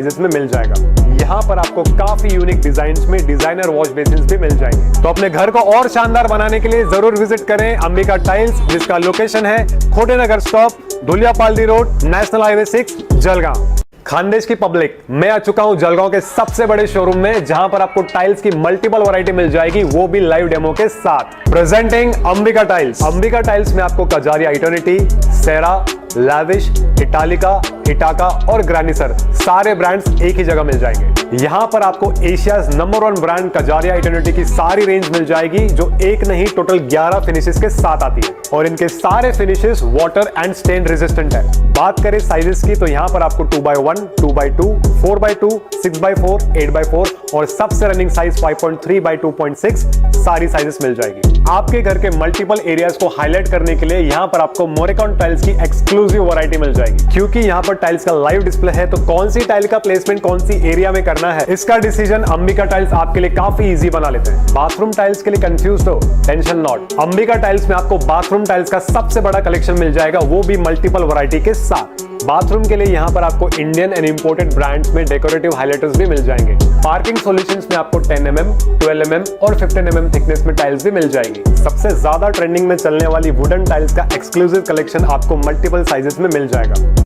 इसमें मिल जाएगा। यहाँ पर आपको काफी यूनिक डिजाइन्स में डिजाइनर वॉश बेसिन्स भी मिल जाएंगे। तो अपने घर को और शानदार बनाने के लिए जरूर विजिट करें अंबिका टाइल्स, जिसका लोकेशन है Khotenagar stop, Dhuliapaldi road, national highway 6, Jalgaon. Khandesh की पब्लिक, मैं आ चुका हूं जलगांव के सबसे बड़े शोरूम में, जहां पर आपको टाइल्स की मल्टीपल वैरायटी मिल जाएगी, वो भी लाइव डेमो के साथ। Presenting Ambika tiles. Ambika tiles में आपको कजारिया इटर्निटी, सेरा, लैविश, इटालिका, इटाका और ग्रैनिसर सारे ब्रांड्स एक ही जगह मिल जाएंगे। यहां पर आपको Asia's number 1 brand Kajaria eternity की सारी रेंज मिल जाएगी, जो एक नहीं टोटल 11 फिनिशेस के साथ आती है, और इनके सारे finishes water and stain resistant है। बात करें साइजेस की, तो यहां पर आपको 2x1, 2x2, 4x2, 6x4, 8x4 और सबसे रनिंग साइज 5.3x2.6 सारी साइजेस मिल जाएगी। आपके घर के मल्टीपल एरियाज को हाईलाइट करने के लिए यहां पर आपको मोरेकॉन टाइल्स की एक्सक्लूसिव वैरायटी मिल जाएगी। क्योंकि यहां पर टाइल्स का लाइव डिस्प्ले है, तो कौन सी टाइल का प्लेसमेंट कौन सी एरिया में करना है, इसका डिसीजन अंबिका टाइल्स आपके लिए काफी इजी बना लेते हैं। बाथरूम टाइल्स के लिए कंफ्यूज हो, टेंशन नॉट। अंबिका टाइल्स में आपको बाथरूम टाइल्स का सबसे बड़ा कलेक्शन मिल जाएगा, वो भी मल्टीपल वैरायटी के साथ। बाथरूम के लिए यहां पर आपको इंडियन एंड इंपोर्टेड ब्रांड्स में डेकोरेटिव हाइलाइटर्स भी मिल जाएंगे। पार्किंग सॉल्यूशंस में आपको 10 mm, 12 mm और 15 mm थिकनेस में टाइल्स भी मिल जाएंगी। सबसे ज्यादा ट्रेंडिंग में चलने वाली वुडन टाइल्स का एक्सक्लूसिव कलेक्शन आपको मल्टीपल साइजेस में मिल जाएगा।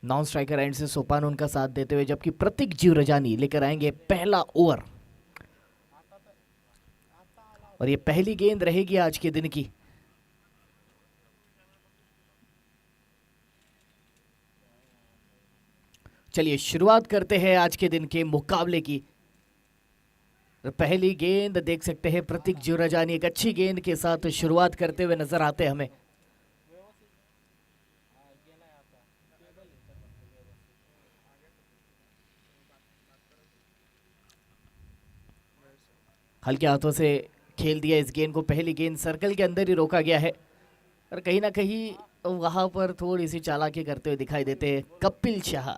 नॉन स्ट्राइकर एंड से सोपान उनका साथ देते हुए, जबकि प्रतीक जीवरजानी लेकर आएंगे पहला ओवर, और ये पहली गेंद रहेगी आज के दिन की। चलिए शुरुआत करते हैं आज के दिन के मुकाबले की। पहली गेंद देख सकते हैं प्रतीक जीवरजानी एक अच्छी गेंद के साथ शुरुआत करते हुए नजर आते हैं हमें। हल्के हाथों से खेल दिया इस गेंद को, पहली गेंद सर्कल के अंदर ही रोका गया है, और कहीं ना कहीं वहां पर थोड़ी सी चालाकी करते हुए दिखाई देते हैं कपिल शाह,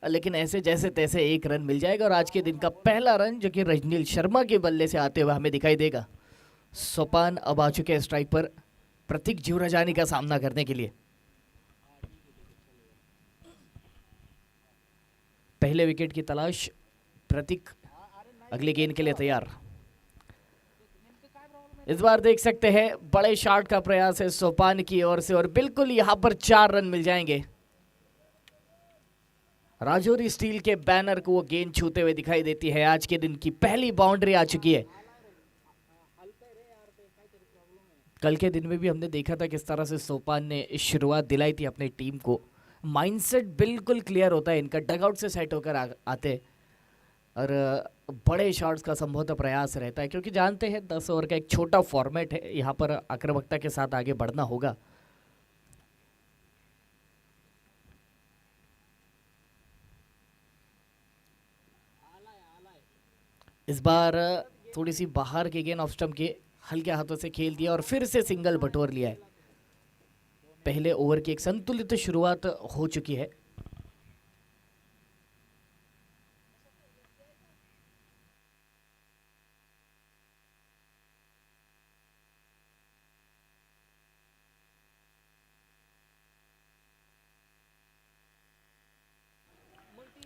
लेकिन ऐसे जैसे तैसे एक रन मिल जाएगा, और आज के दिन का पहला रन जो कि रजनील शर्मा के बल्ले से आते हुए हमें दिखाई देगा। सोपान अब आ चुके हैं स्ट्राइक पर प्रतीक जीवरजानी का सामना करने के लिए। पहले विकेट की तलाश, प्रतीक अगली गेंद के लिए तैयार। इस बार देख सकते हैं बड़े शॉट का प्रयास है सोपान की ओर से, और बिल्कुल यहां पर 4 रन मिल जाएंगे। राजौरी स्टील के बैनर को वो गेंद छूते हुए दिखाई देती है। आज के दिन की पहली बाउंड्री आ चुकी है। कल के दिन में भी हमने देखा था किस तरह से सोपान ने शुरुआत दिलाई थी अपनी टीम को। माइंडसेट बिल्कुल क्लियर होता है इनका, डगआउट से सेट होकर आते, और बड़े शॉट्स का संभवतः प्रयास रहता है, क्योंकि जानते हैं 10 ओवर का एक छोटा फॉर्मेट है, यहाँ पर आक्रामकता के साथ आगे बढ़ना होगा। इस बार थोड़ी सी बाहर की गेंद ऑफ स्टंप के हल्के हाथों से खेल दिया और फिर से सिंगल बटोर लिया है। पहले ओवर की एक संतुलित शुरुआत हो चुकी है।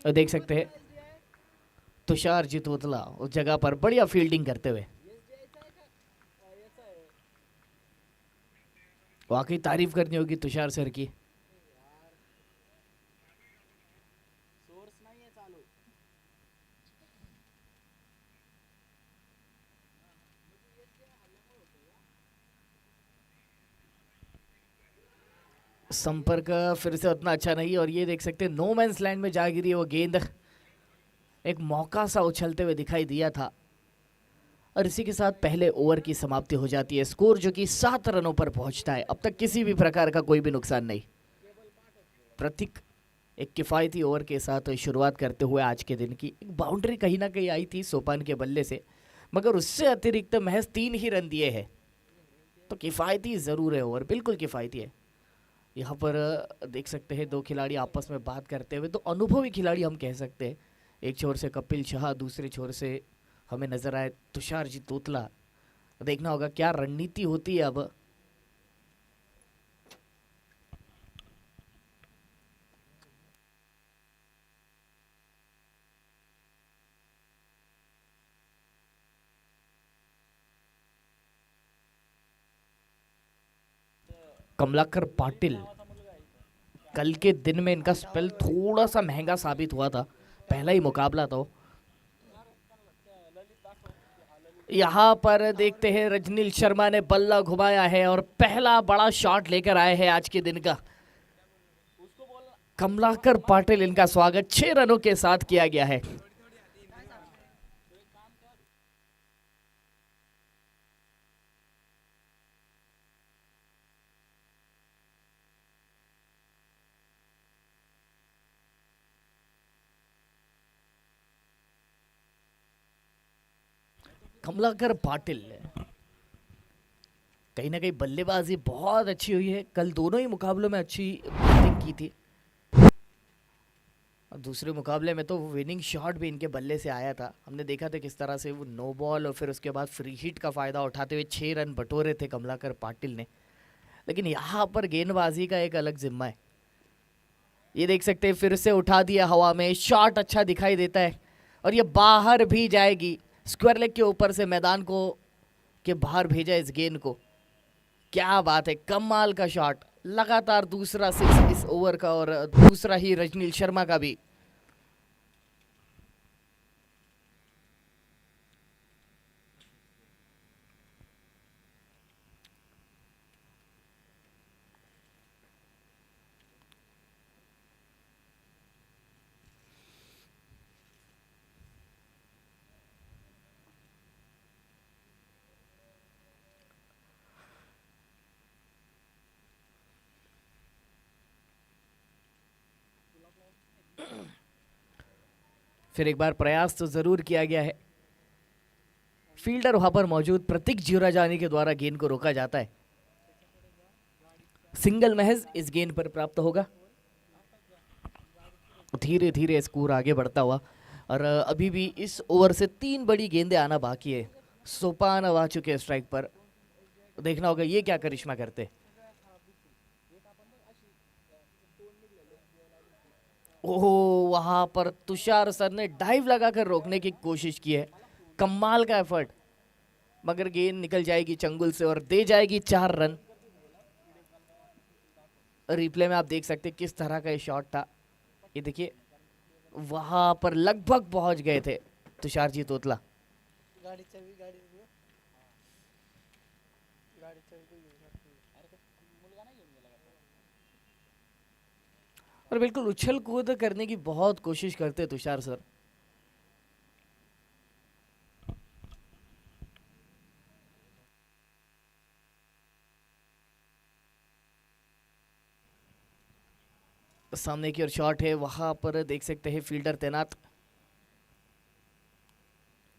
देख सकते हैं तुषार जितोतला उस जगह पर बढ़िया फील्डिंग करते हुए, वाकई तारीफ करनी होगी तुषार सर की। संपर्क फिर से उतना अच्छा नहीं, और ये देख सकते हैं नो मैंस लैंड में जा गिरी वो गेंद। एक मौका सा उछलते हुए दिखाई दिया था, और इसी के साथ पहले ओवर की समाप्ति हो जाती है। स्कोर जो कि 7 रनों पर पहुंचता है। अब तक किसी भी प्रकार का कोई भी नुकसान नहीं। प्रतीक एक किफ़ायती ओवर के साथ शुरुआत करते हुए आज के दिन की एक बाउंड्री कहीं ना कहीं आई थी सोपान के बल्ले से, मगर उससे अतिरिक्त महज 3 ही रन दिए हैं, तो किफ़ायती ज़रूर है ओवर, बिल्कुल किफ़ायती है। यहाँ पर देख सकते हैं 2 खिलाड़ी आपस में बात करते हुए, तो अनुभवी खिलाड़ी हम कह सकते हैं। एक छोर से कपिल शाह, दूसरे छोर से हमें नजर आए तुषार जी तोतला। देखना होगा क्या रणनीति होती है अब। कमलाकर पाटिल, कल के दिन में इनका स्पेल थोड़ा सा महंगा साबित हुआ था, पहला ही मुकाबला तो। यहाँ पर देखते हैं रजनील शर्मा ने बल्ला घुमाया है और पहला बड़ा शॉट लेकर आए हैं आज के दिन का। कमलाकर पाटिल, इनका स्वागत 6 रनों के साथ किया गया है। कमलाकर पाटिल, कहीं ना कहीं बल्लेबाजी बहुत अच्छी हुई है, कल दोनों ही मुकाबलों में अच्छी बैटिंग की थी। और दूसरे मुकाबले में तो विनिंग शॉट भी इनके बल्ले से आया था, हमने देखा था किस तरह से वो नो बॉल और फिर उसके बाद फ्री हिट का फायदा उठाते हुए 6 रन बटोरे थे कमलाकर पाटिल ने। लेकिन यहाँ पर गेंदबाजी का एक अलग जिम्मा है। ये देख सकते हैं फिर से उठा दिया हवा में, शॉट अच्छा दिखाई देता है और ये बाहर भी जाएगी, स्क्वायर लेग के ऊपर से मैदान को के बाहर भेजा इस गेंद को। क्या बात है, कमाल का शॉट, लगातार दूसरा 6 इस ओवर का और दूसरा ही रजनील शर्मा का भी। फिर एक बार प्रयास तो जरूर किया गया है, फील्डर वहां पर मौजूद प्रतीक जीराजानी के द्वारा गेंद को रोका जाता है। सिंगल महज इस गेंद पर प्राप्त होगा। धीरे धीरे स्कोर आगे बढ़ता हुआ और अभी भी इस ओवर से 3 बड़ी गेंदें आना बाकी है। सोपान अब आ चुके हैं स्ट्राइक पर, देखना होगा ये क्या करिश्मा करते। ओह, वहां पर तुषार सर ने डाइव लगाकर रोकने की कोशिश की है, कमाल का एफर्ट, मगर गेंद निकल जाएगी चंगुल से और दे जाएगी 4 रन। रिप्ले में आप देख सकते किस तरह का ये शॉट था। ये देखिए वहां पर लगभग पहुंच गए थे तुषार जी तोतला। और बिल्कुल उछल कूद करने की बहुत कोशिश करते तुषार सर। सामने की ओर शॉट है, वहां पर देख सकते हैं फील्डर तैनात,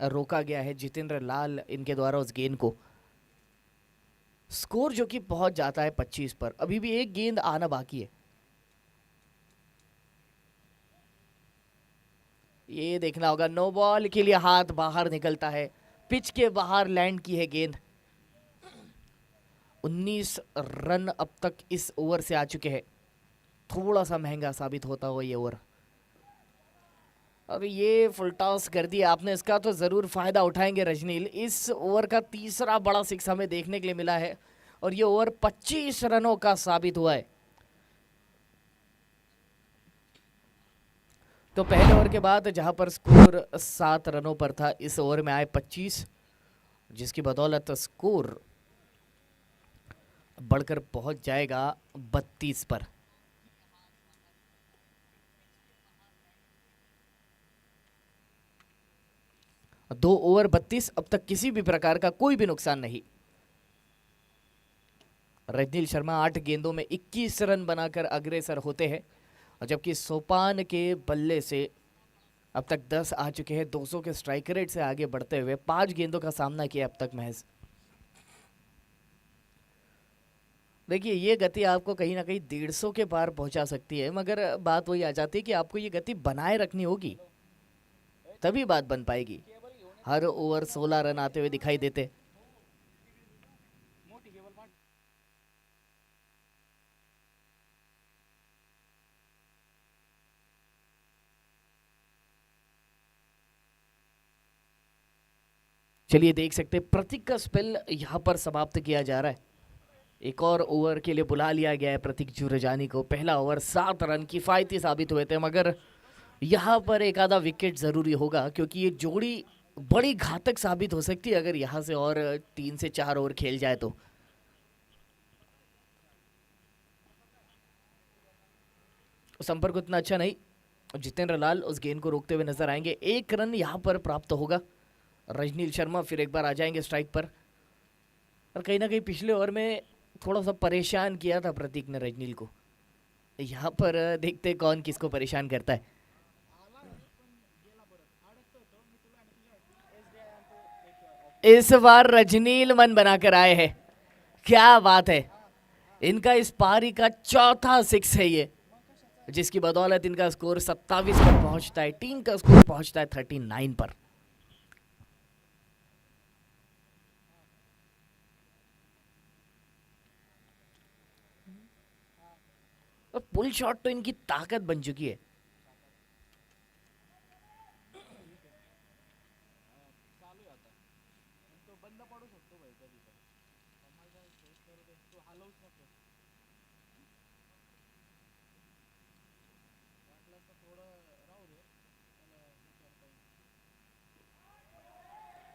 रोका गया है जितेंद्र लाल इनके द्वारा उस गेंद को। स्कोर जो कि पहुंच जाता है 25 पर, अभी भी एक गेंद आना बाकी है। ये देखना होगा, नो बॉल के लिए हाथ बाहर निकलता है, पिच के बाहर लैंड की है गेंद। 19 रन अब तक इस ओवर से आ चुके हैं, थोड़ा सा महंगा साबित होता हुआ ये ओवर। अब ये फुल टॉस कर दिया आपने, इसका तो जरूर फायदा उठाएंगे रजनील। इस ओवर का तीसरा बड़ा 6 हमें देखने के लिए मिला है और ये ओवर 25 रनों का साबित हुआ है। तो पहले ओवर के बाद जहां पर स्कोर 7 रनों पर था, इस ओवर में आए 25, जिसकी बदौलत स्कोर बढ़कर पहुंच जाएगा 32 पर। 2 ओवर 32, अब तक किसी भी प्रकार का कोई भी नुकसान नहीं। रजनील शर्मा 8 गेंदों में 21 रन बनाकर अग्रसर होते हैं, और जबकि सोपान के बल्ले से अब तक 10 आ चुके हैं। 200 के स्ट्राइक रेट से आगे बढ़ते हुए 5 गेंदों का सामना किया अब तक महज। देखिए ये गति आपको कहीं ना कहीं 150 के पार पहुंचा सकती है, मगर बात वही आ जाती है कि आपको ये गति बनाए रखनी होगी, तभी बात बन पाएगी। हर ओवर 16 रन आते हुए दिखाई देते। चलिए देख सकते हैं प्रतीक का स्पेल यहां पर समाप्त किया जा रहा है। एक और ओवर के लिए बुला लिया गया है प्रतीक जुरजानी को। पहला ओवर 7 रन किफायती साबित हुए थे, मगर यहाँ पर एक आधा विकेट ज़रूरी होगा, क्योंकि ये जोड़ी बड़ी घातक साबित हो सकती है अगर यहाँ से और 3 से 4 ओवर खेल जाए तो। संपर्क उतना अच्छा नहीं, जितेंद्र लाल उस गेंद को रोकते हुए नजर आएंगे। 1 रन यहाँ पर प्राप्त होगा। रजनील शर्मा फिर एक बार आ जाएंगे स्ट्राइक पर। और कहीं ना कहीं पिछले ओवर में थोड़ा सा परेशान किया था प्रतीक ने रजनील को। यहाँ पर देखते कौन किसको परेशान करता है। इस बार रजनील मन बनाकर आए हैं, क्या बात है। इनका इस पारी का चौथा 6 है ये, जिसकी बदौलत इनका स्कोर 27 पर पहुंचता है। टीम का स्कोर पहुंचता है 39 पर। और पुल शॉट तो इनकी ताकत बन चुकी है।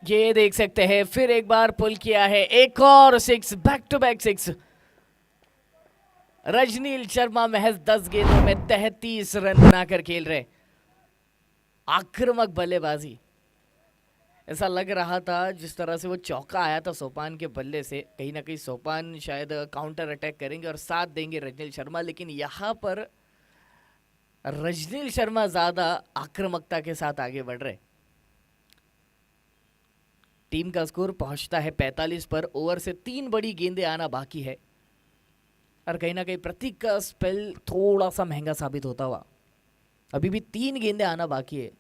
ये देख सकते हैं फिर एक बार पुल किया है, एक और 6, बैक टू बैक 6। रजनील शर्मा महज 10 गेंदों में 33 रन बनाकर खेल रहे। आक्रामक बल्लेबाजी। ऐसा लग रहा था जिस तरह से वो चौका आया था सोपान के बल्ले से, कहीं ना कहीं सोपान शायद काउंटर अटैक करेंगे और साथ देंगे रजनील शर्मा, लेकिन यहाँ पर रजनील शर्मा ज्यादा आक्रामकता के साथ आगे बढ़ रहे। टीम का स्कोर पहुंचता है 45 पर। ओवर से 3 बड़ी गेंदें आना बाकी है, और कहीं ना कहीं प्रतीक का स्पेल थोड़ा सा महंगा साबित होता हुआ। अभी भी 3 गेंदें आना बाकी है।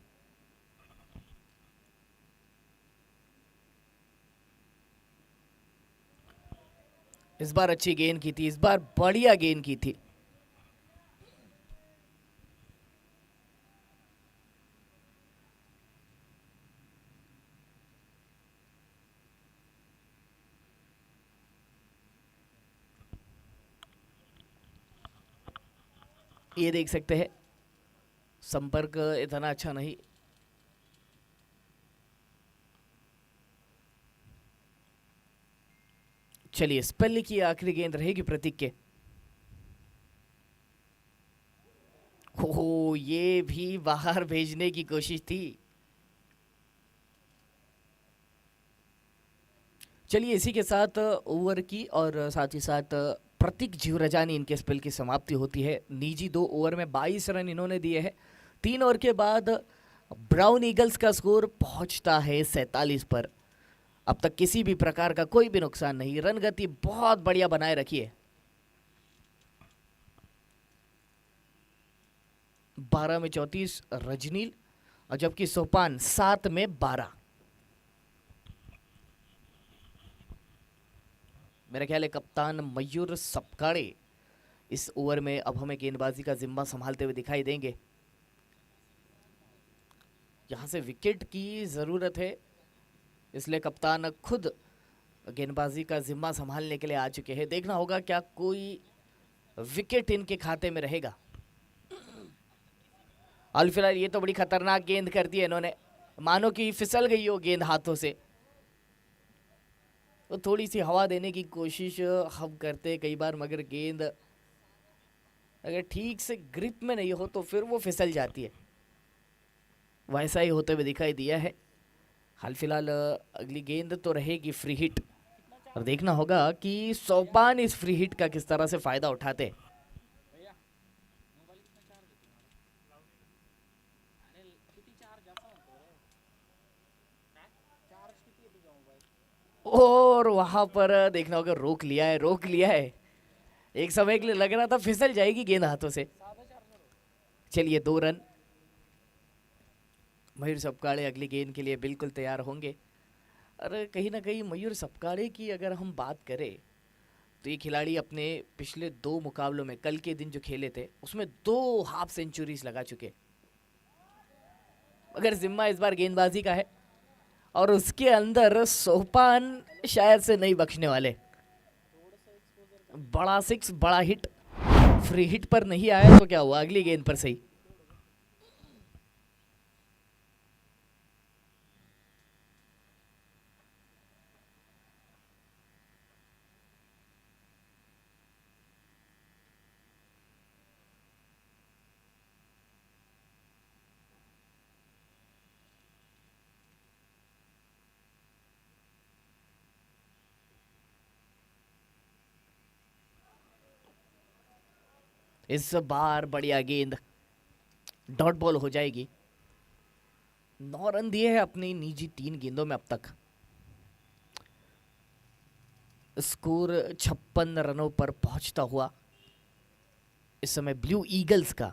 इस बार अच्छी गेंद की थी, इस बार बढ़िया गेंद की थी। ये देख सकते हैं संपर्क इतना अच्छा नहीं। चलिए, स्पेल की आखिरी गेंद रहेगी प्रतीक के। ओह, ये भी बाहर भेजने की कोशिश थी। चलिए, इसी के साथ ओवर की और साथ ही साथ प्रतीक जीवरजानी इनके स्पेल की समाप्ति होती है। निजी 2 ओवर में 22 रन इन्होंने दिए हैं। 3 ओवर के बाद ब्राउन ईगल्स का स्कोर पहुंचता है 47 पर। अब तक किसी भी प्रकार का कोई भी नुकसान नहीं, रन गति बहुत बढ़िया बनाए रखी है। 12 में 34 रजनील, और जबकि सोपान 7 में 12। मेरा ख्याल है कप्तान मयूर सपकाड़े इस ओवर में अब हमें गेंदबाजी का जिम्मा संभालते हुए दिखाई देंगे। यहां से विकेट की जरूरत है, इसलिए कप्तान खुद गेंदबाजी का जिम्मा संभालने के लिए आ चुके हैं। देखना होगा क्या कोई विकेट इनके खाते में रहेगा। हाल फिलहाल ये तो बड़ी खतरनाक गेंद कर दी है इन्होंने, मानो कि फिसल गई हो गेंद हाथों से। तो थोड़ी सी हवा देने की कोशिश हम करते कई बार, मगर गेंद अगर ठीक से ग्रिप में नहीं हो तो फिर वो फिसल जाती है। वैसा ही होते हुए दिखाई दिया है। हाल फिलहाल अगली गेंद तो रहेगी फ्री हिट, और देखना होगा कि सोपान इस फ्री हिट का किस तरह से फायदा उठाते। और वहां पर देखना होगा, रोक लिया है, रोक लिया है। एक समय के लिए लग रहा था फिसल जाएगी गेंद हाथों से। चलिए, 2 रन। मयूर सपकाड़े अगली गेंद के लिए बिल्कुल तैयार होंगे। अरे कहीं ना कहीं मयूर सपकाड़े की अगर हम बात करें तो ये खिलाड़ी अपने पिछले 2 मुकाबलों में, कल के दिन जो खेले थे उसमें 2 हाफ सेंचुरीज लगा चुके। मगर जिम्मा इस बार गेंदबाजी का है, और उसके अंदर सोपान शायद से नहीं बख्शने वाले। बड़ा सिक्स, बड़ा हिट। फ्री हिट पर नहीं आया तो क्या हुआ, अगली गेंद पर सही। इस बार बढ़िया गेंद, डॉट बॉल हो जाएगी। 9 रन दिए हैं अपनी निजी 3 गेंदों में अब तक। स्कोर 56 रनों पर पहुंचता हुआ इस समय ब्लू ईगल्स का।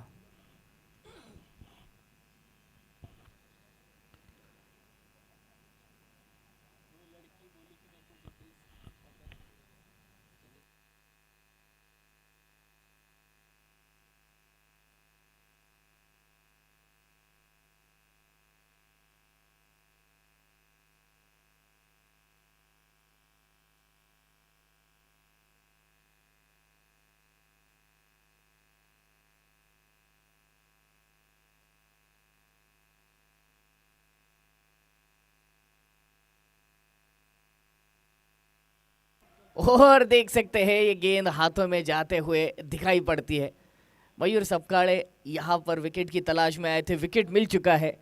और देख सकते हैं ये गेंद हाथों में जाते हुए दिखाई पड़ती है। मयूर सपकाड़े यहाँ पर विकेट की तलाश में आए थे, विकेट मिल चुका है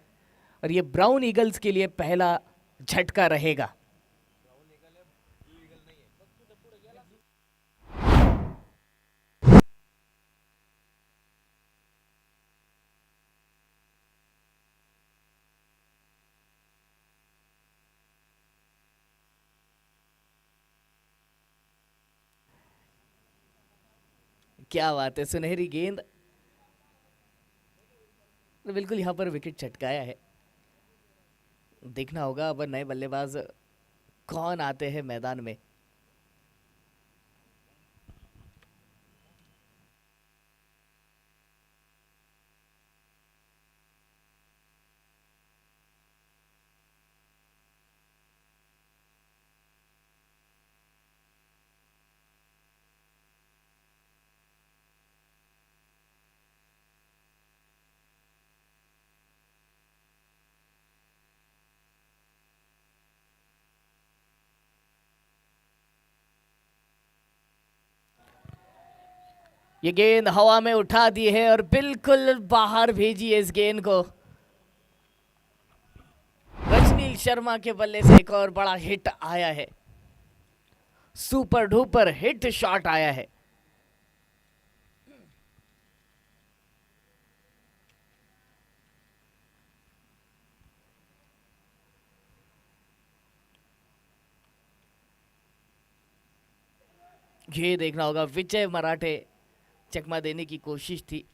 और ये ब्राउन ईगल्स के लिए पहला झटका रहेगा। क्या बात है, सुनहरी गेंद, तो बिल्कुल यहाँ पर विकेट चटकाया है। देखना होगा अब नए बल्लेबाज कौन आते हैं मैदान में। ये गेंद हवा में उठा दी है और बिल्कुल बाहर भेजी है इस गेंद को। रजनील शर्मा के बल्ले से एक और बड़ा हिट आया है, सुपर डुपर हिट शॉट आया है। ये देखना होगा, विजय मराठे चकमा देने की कोशिश थी।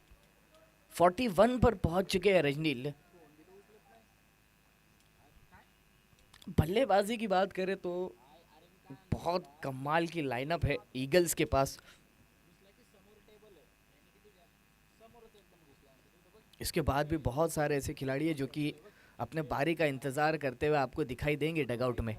41 पर पहुंच चुके हैं रजनील। बल्लेबाजी की बात करें तो बहुत कमाल की लाइनअप है ईगल्स के पास। इसके बाद भी बहुत सारे ऐसे खिलाड़ी हैं जो कि अपने बारी का इंतजार करते हुए आपको दिखाई देंगे डगआउट में।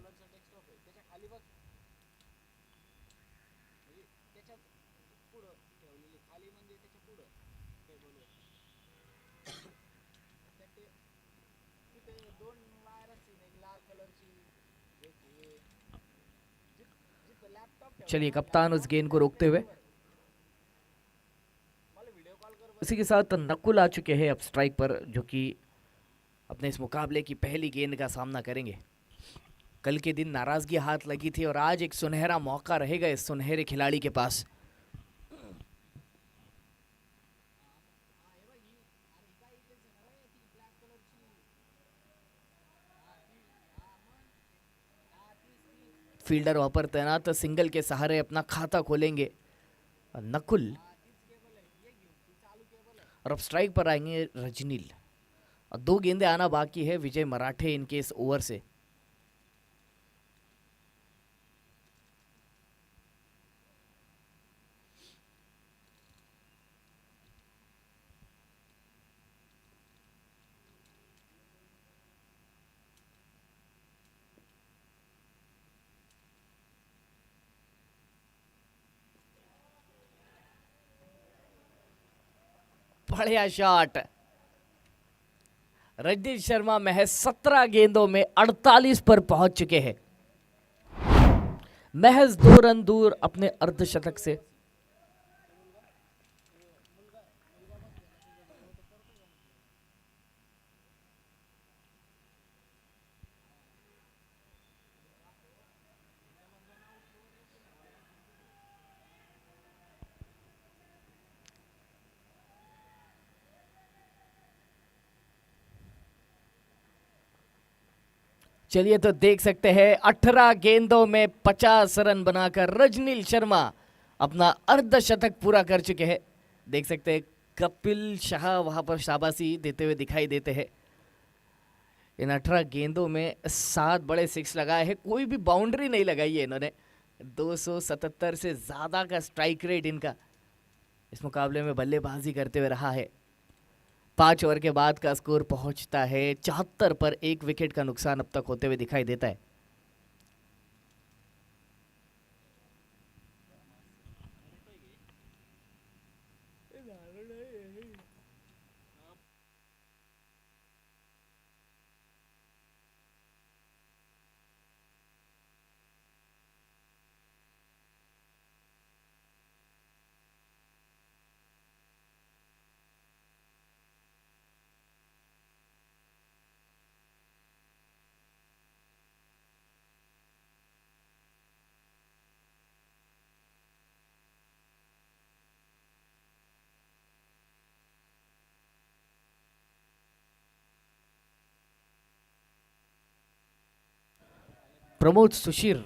चलिए कप्तान उस गेंद को रोकते हुए, इसी के साथ नकुल आ चुके हैं अब स्ट्राइक पर, जो कि अपने इस मुकाबले की पहली गेंद का सामना करेंगे। कल के दिन नाराजगी हाथ लगी थी और आज एक सुनहरा मौका रहेगा इस सुनहरे खिलाड़ी के पास। फील्डर वहां पर तैनात, सिंगल के सहारे अपना खाता खोलेंगे नकुल और अब स्ट्राइक पर आएंगे रजनील। और 2 गेंदें आना बाकी है विजय मराठे इनके इस ओवर से। बढ़िया शॉट। रजनीश शर्मा महज 17 गेंदों में 48 पर पहुंच चुके हैं, महज 2 रन दूर अपने अर्धशतक से। चलिए तो देख सकते हैं 18 गेंदों में 50 रन बनाकर रजनीश शर्मा अपना अर्धशतक पूरा कर चुके हैं। देख सकते हैं कपिल शाह वहां पर शाबाशी देते हुए दिखाई देते हैं। इन 18 गेंदों में 7 बड़े सिक्स लगाए हैं, कोई भी बाउंड्री नहीं लगाई है इन्होंने। 277 से ज्यादा का स्ट्राइक रेट इनका इस मुकाबले में बल्लेबाजी करते हुए रहा है। 5 ओवर के बाद का स्कोर पहुंचता है 74 पर। 1 विकेट का नुकसान अब तक होते हुए दिखाई देता है। प्रमोद सुशीर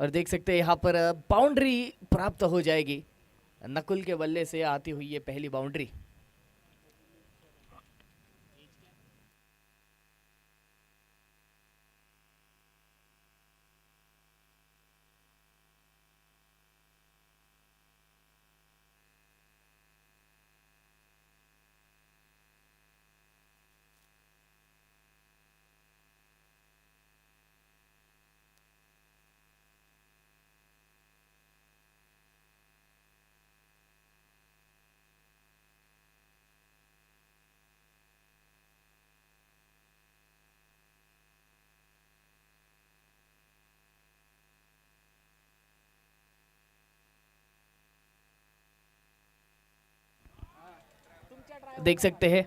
और देख सकते हैं यहाँ पर बाउंड्री प्राप्त हो जाएगी। नकुल के बल्ले से आती हुई ये पहली बाउंड्री। देख सकते हैं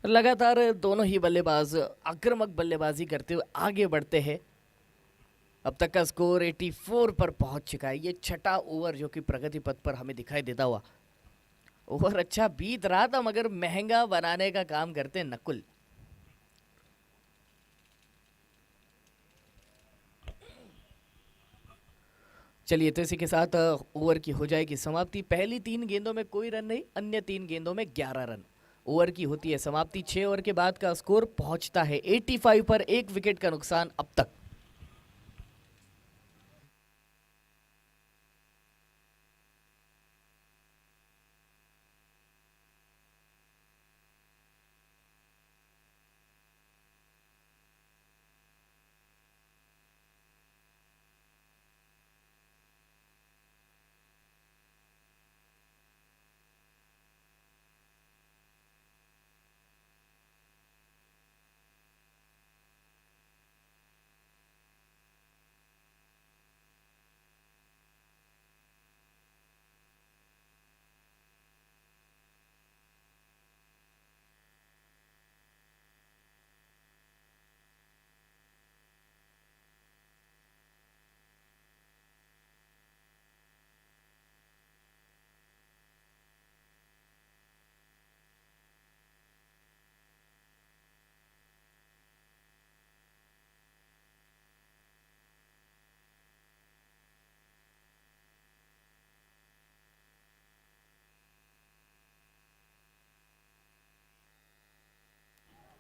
लगातार दोनों ही बल्लेबाज आक्रामक बल्लेबाजी करते हुए आगे बढ़ते हैं। अब तक का स्कोर 84 पर पहुंच चुका है। ये छठा ओवर जो कि प्रगति पथ पर हमें दिखाई देता हुआ। ओवर अच्छा बीत रहा था मगर महंगा बनाने का काम करते हैं नकुल। चलिए तो इसी के साथ ओवर की हो जाएगी समाप्ति। पहली 3 गेंदों में कोई रन नहीं, अन्य 3 गेंदों में 11 रन। ओवर की होती है समाप्ति। 6 ओवर के बाद का स्कोर पहुंचता है 85 पर। 1 विकेट का नुकसान अब तक।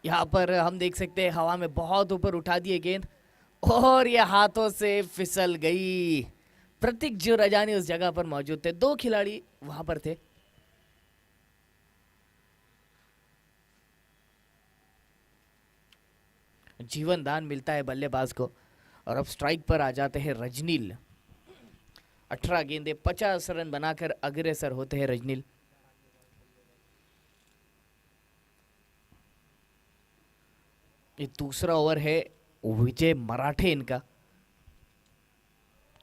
यहाँ पर हम देख सकते हैं हवा में बहुत ऊपर उठा दिए गेंद और ये हाथों से फिसल गई। प्रतीक जो रजानी उस जगह पर मौजूद थे, दो खिलाड़ी वहां पर थे। जीवन दान मिलता है बल्लेबाज को और अब स्ट्राइक पर आ जाते हैं रजनील। 18 गेंदे 50 रन बनाकर अग्रसर होते हैं रजनील। ये दूसरा ओवर है विजय मराठे इनका।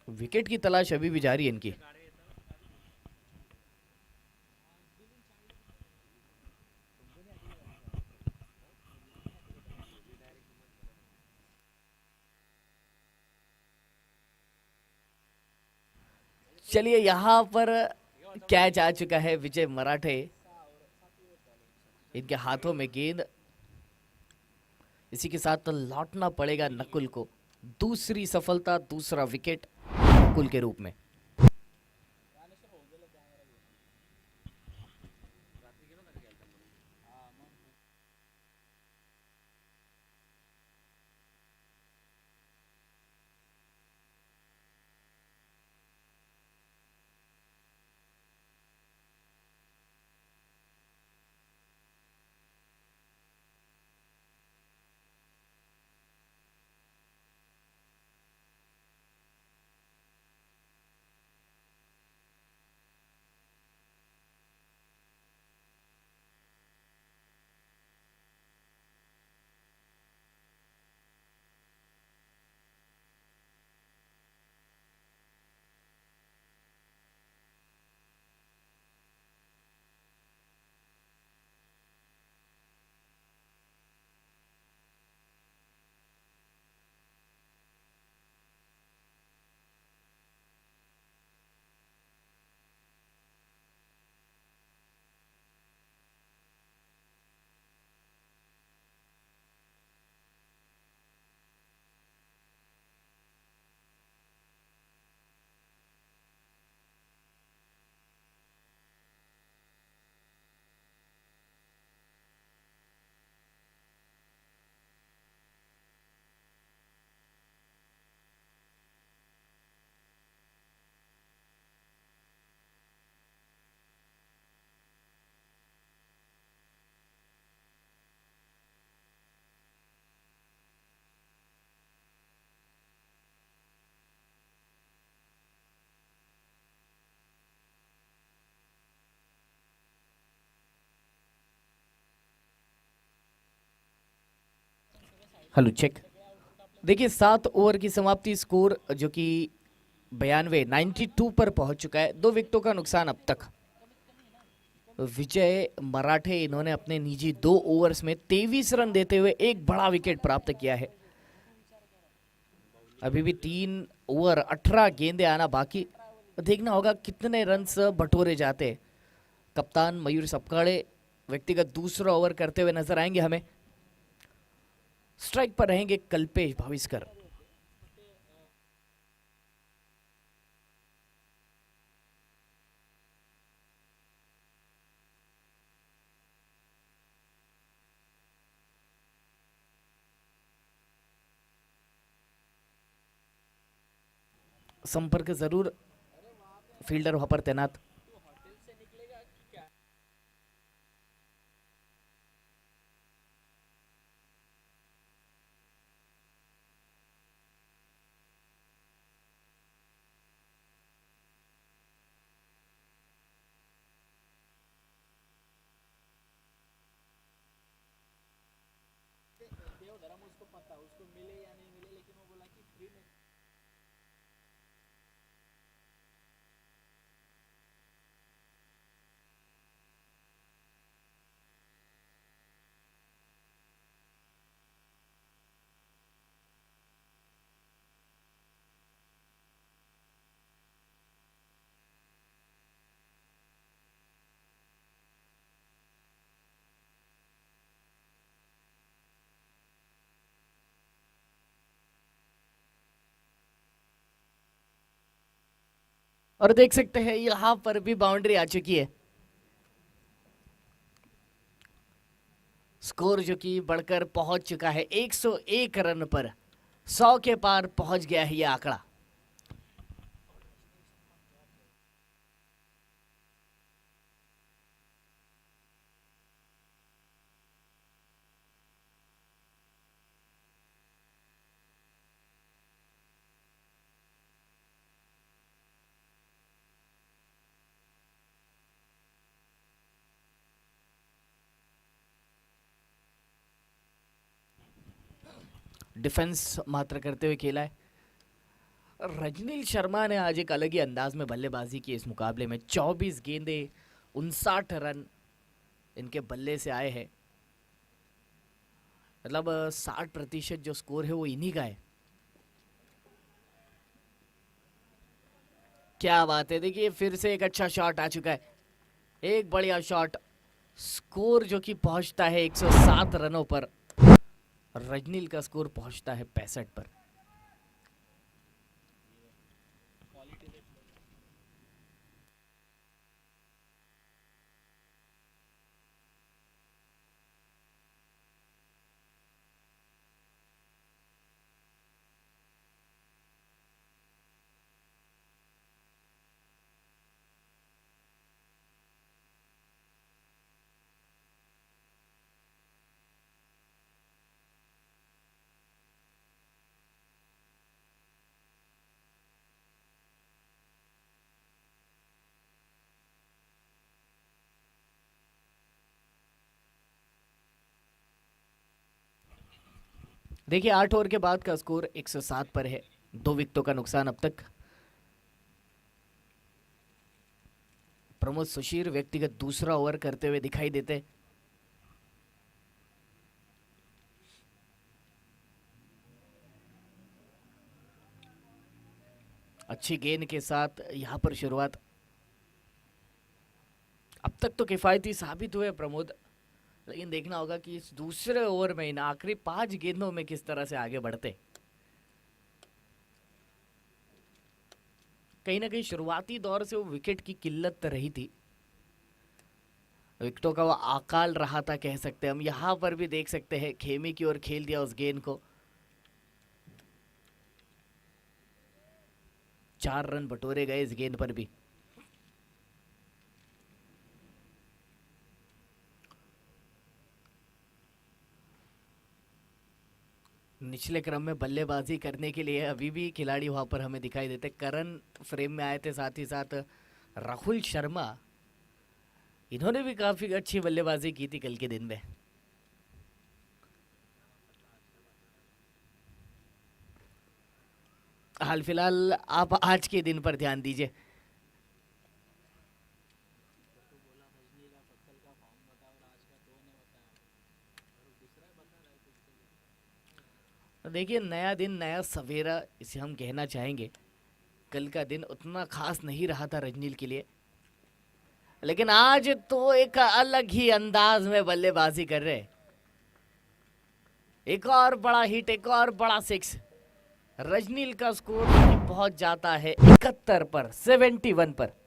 विकेट की तलाश अभी भी जारी है इनकी। चलिए यहां पर कैच आ चुका है विजय मराठे, इनके हाथों में गेंद। इसी के साथ लौटना पड़ेगा नकुल को। दूसरी सफलता, दूसरा विकेट नकुल के रूप में। Hello check. देखिए 7 ओवर की समाप्ति, स्कोर जो कि 92 पर पहुंच चुका है। 2 विकेटों का नुकसान अब तक। विजय मराठे इन्होंने अपने निजी 2 ओवर्स में 23 रन देते हुए एक बड़ा विकेट प्राप्त किया है। अभी भी 3 ओवर 18 गेंदे आना बाकी। देखना होगा कितने रन्स बटोरे जाते। कप्तान मयूर सपकाड़े व्यक्तिगत दूसरा ओवर करते हुए नजर आएंगे हमें। स्ट्राइक पर रहेंगे कल्पेश भाविस्कर। संपर्क जरूर, फील्डर वहां पर तैनात। और देख सकते हैं यहां पर भी बाउंड्री आ चुकी है। स्कोर जो कि बढ़कर पहुंच चुका है 101 रन पर। 100 के पार पहुंच गया है यह आंकड़ा। डिफेंस मात्र करते हुए खेला है। रजनीश शर्मा ने आज एक अलग ही अंदाज में बल्लेबाजी की इस मुकाबले में। 24 गेंदे 59 रन इनके बल्ले से आए हैं। मतलब 60% जो स्कोर है वो इन्हीं का है। क्या बात है, देखिए फिर से एक अच्छा शॉट आ चुका है, एक बढ़िया शॉट। स्कोर जो कि पहुंचता है 107 रनों पर। रजनील का स्कोर पहुंचता है 65 पर। देखिए 8 ओवर के बाद का स्कोर 107 पर है। 2 विकेटों का नुकसान अब तक। प्रमोद सुशीर व्यक्तिगत दूसरा ओवर करते हुए दिखाई देते। अच्छी गेंद के साथ यहां पर शुरुआत। अब तक तो किफायती साबित हुए प्रमोद, लेकिन देखना होगा कि इस दूसरे ओवर में इन आखिरी 5 गेंदों में किस तरह से आगे बढ़ते। कहीं ना कहीं शुरुआती दौर से वो विकेट की किल्लत रही थी, विकेटों का वो अकाल रहा था कह सकते हैं हम। यहां पर भी देख सकते हैं खेमे की ओर खेल दिया उस गेंद को। 4 रन बटोरे गए इस गेंद पर भी। निचले क्रम में बल्लेबाजी करने के लिए अभी भी खिलाड़ी वहां पर हमें दिखाई देते। करण फ्रेम में आए थे, साथ ही साथ राहुल शर्मा, इन्होंने भी काफी अच्छी बल्लेबाजी की थी कल के दिन में। हाल फिलहाल आप आज के दिन पर ध्यान दीजिए। देखिए नया दिन नया सवेरा इसे हम कहना चाहेंगे। कल का दिन उतना खास नहीं रहा था रजनील के लिए, लेकिन आज तो एक अलग ही अंदाज में बल्लेबाजी कर रहे। एक और बड़ा हिट, एक और बड़ा सिक्स। रजनील का स्कोर पहुंच जाता है 71 पर, 71 पर।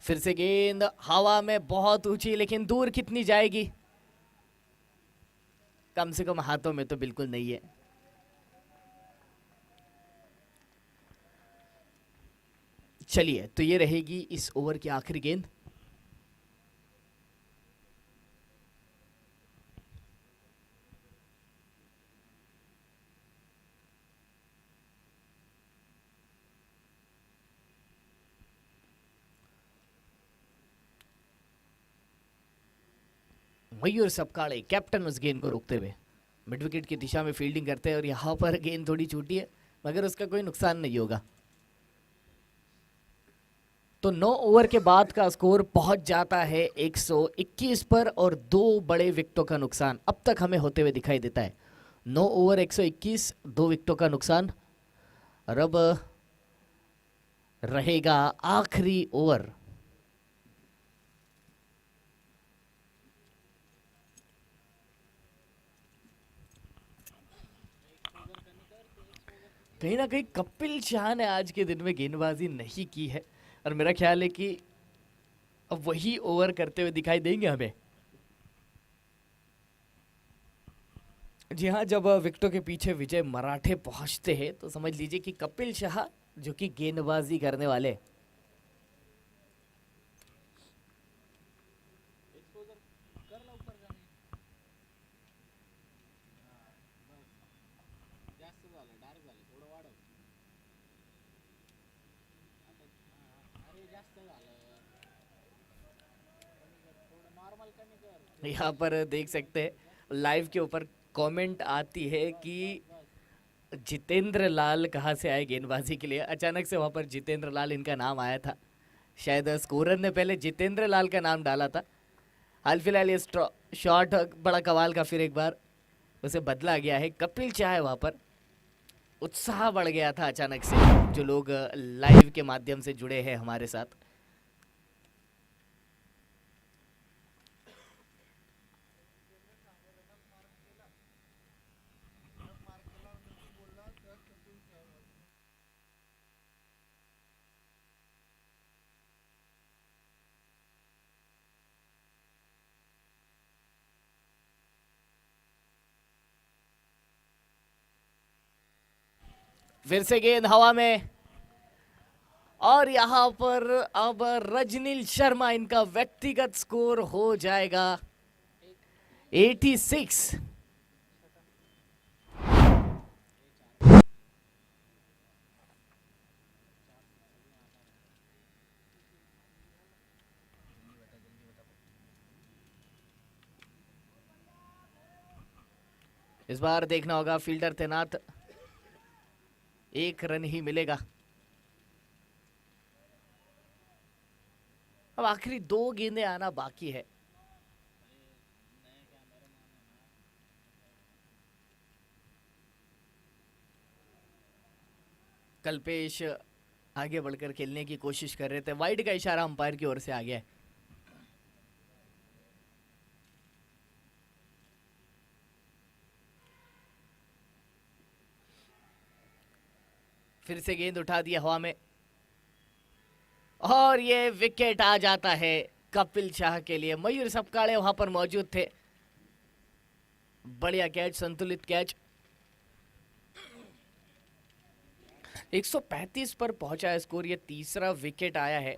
फिर से गेंद हवा में बहुत ऊंची, लेकिन दूर कितनी जाएगी? कम से कम हाथों में तो बिल्कुल नहीं है। चलिए, तो ये रहेगी इस ओवर की आखिरी गेंद। मयूर सपकाड़े कैप्टन उस गेंद को रोकते हुए मिड विकेट की दिशा में फील्डिंग करते हैं, और यहां पर गेंद थोड़ी छूटी है, मगर उसका कोई नुकसान नहीं होगा। तो 9 ओवर के बाद का स्कोर पहुंच जाता है 121 पर, और 2 बड़े विकेटों का नुकसान अब तक हमें होते हुए दिखाई देता है। 9 ओवर 121, 2 विकेटों का नुकसान। और अब रहेगा आखिरी ओवर। कहीं ना कहीं कपिल शाह ने आज के दिन में गेंदबाजी नहीं की है और मेरा ख्याल है कि अब वही ओवर करते हुए दिखाई देंगे हमें। जी हाँ, जब विकेटों के पीछे विजय मराठे पहुंचते हैं तो समझ लीजिए कि कपिल शाह जो कि गेंदबाजी करने वाले। यहाँ पर देख सकते हैं लाइव के ऊपर कमेंट आती है कि जितेंद्र लाल कहाँ से आए गेंदबाजी के लिए। अचानक से वहाँ पर जितेंद्र लाल इनका नाम आया था। शायद स्कोरर ने पहले जितेंद्र लाल का नाम डाला था। हाल फिलहाल ये शॉट बड़ा कमाल का फिर एक बार उसे बदला गया है। कपिल शाह है वहाँ पर। उत्साह बढ़ गया था अचानक से, जो लोग लाइव के माध्यम से जुड़े हैं हमारे साथ। फिर से गेंद हवा में और यहाँ पर अब रजनील शर्मा, इनका व्यक्तिगत स्कोर हो जाएगा 86। इस बार देखना होगा, फील्डर तैनात, 1 रन ही मिलेगा। अब आखिरी 2 गेंदें आना बाकी है। कल्पेश आगे बढ़कर खेलने की कोशिश कर रहे थे। वाइड का इशारा अंपायर की ओर से आ गया है। फिर से गेंद उठा दिया हवा में और ये विकेट आ जाता है कपिल शाह के लिए। मयूर सपकाड़े वहां पर मौजूद थे। बढ़िया कैच, संतुलित कैच। 135 पर पहुंचा है स्कोर। ये तीसरा विकेट आया है।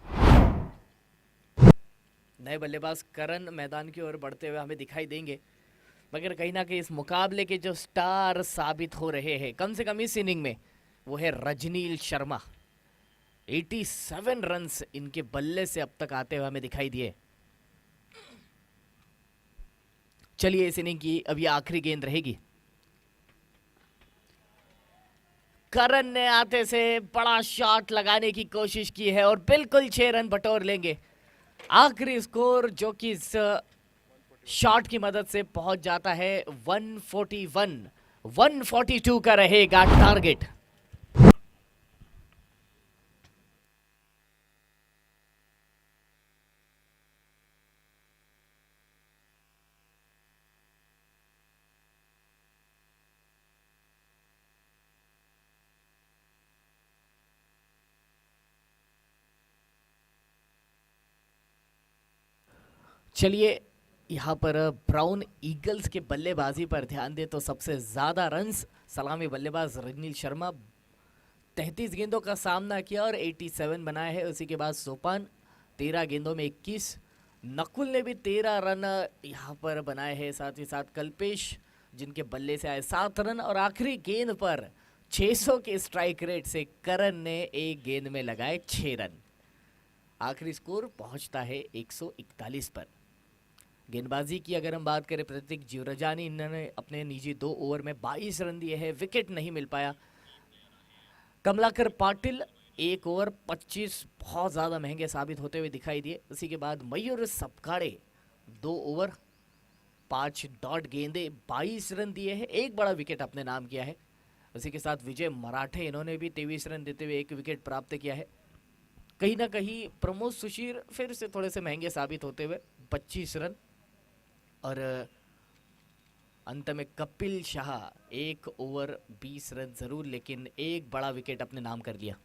नए बल्लेबाज करण मैदान की ओर बढ़ते हुए हमें दिखाई देंगे, मगर कहीं ना कहीं इस मुकाबले के जो स्टार साबित हो रहे हैं कम से कम इस इनिंग में, वो है रजनील शर्मा। 87 रन्स इनके बल्ले से अब तक आते हुए हमें दिखाई दिए। चलिए, इस इनिंग की अब ये आखिरी गेंद रहेगी। करण ने आते से बड़ा शॉट लगाने की कोशिश की है और बिल्कुल 6 रन बटोर लेंगे। आखिरी स्कोर जो कि इस शॉट की मदद से पहुंच जाता है 141, 142 का रहेगा टारगेट। चलिए, यहाँ पर ब्राउन ईगल्स के बल्लेबाजी पर ध्यान दे तो सबसे ज़्यादा रन्स सलामी बल्लेबाज रजनील शर्मा, 33 गेंदों का सामना किया और 87 बनाए हैं। उसी के बाद सोपान 13 गेंदों में 21, नकुल ने भी 13 रन यहाँ पर बनाए हैं। साथ ही साथ कल्पेश, जिनके बल्ले से आए 7 रन और आखिरी गेंद पर 600 के स्ट्राइक रेट से करण ने एक गेंद में लगाए 6 रन। आखिरी स्कोर पहुंचता है 141 पर। गेंदबाजी की अगर हम बात करें, प्रतीक जीवरजानी, इन्होंने अपने निजी 2 ओवर में 22 रन दिए हैं, विकेट नहीं मिल पाया। कमलाकर पाटिल 1 ओवर 25 बहुत ज़्यादा महंगे साबित होते हुए दिखाई दिए। उसी के बाद मयूर सपकाड़े 2 ओवर 5 डॉट गेंदे 22 रन दिए हैं, एक बड़ा विकेट अपने नाम किया है। उसी के साथ विजय मराठे, इन्होंने भी 23 रन देते हुए 1 विकेट प्राप्त किया है। कहीं ना कहीं प्रमोद सुशीर फिर से थोड़े से महंगे साबित होते हुए 25 रन, और अंत में कपिल शाह 1 ओवर 20 रन जरूर, लेकिन एक बड़ा विकेट अपने नाम कर लिया।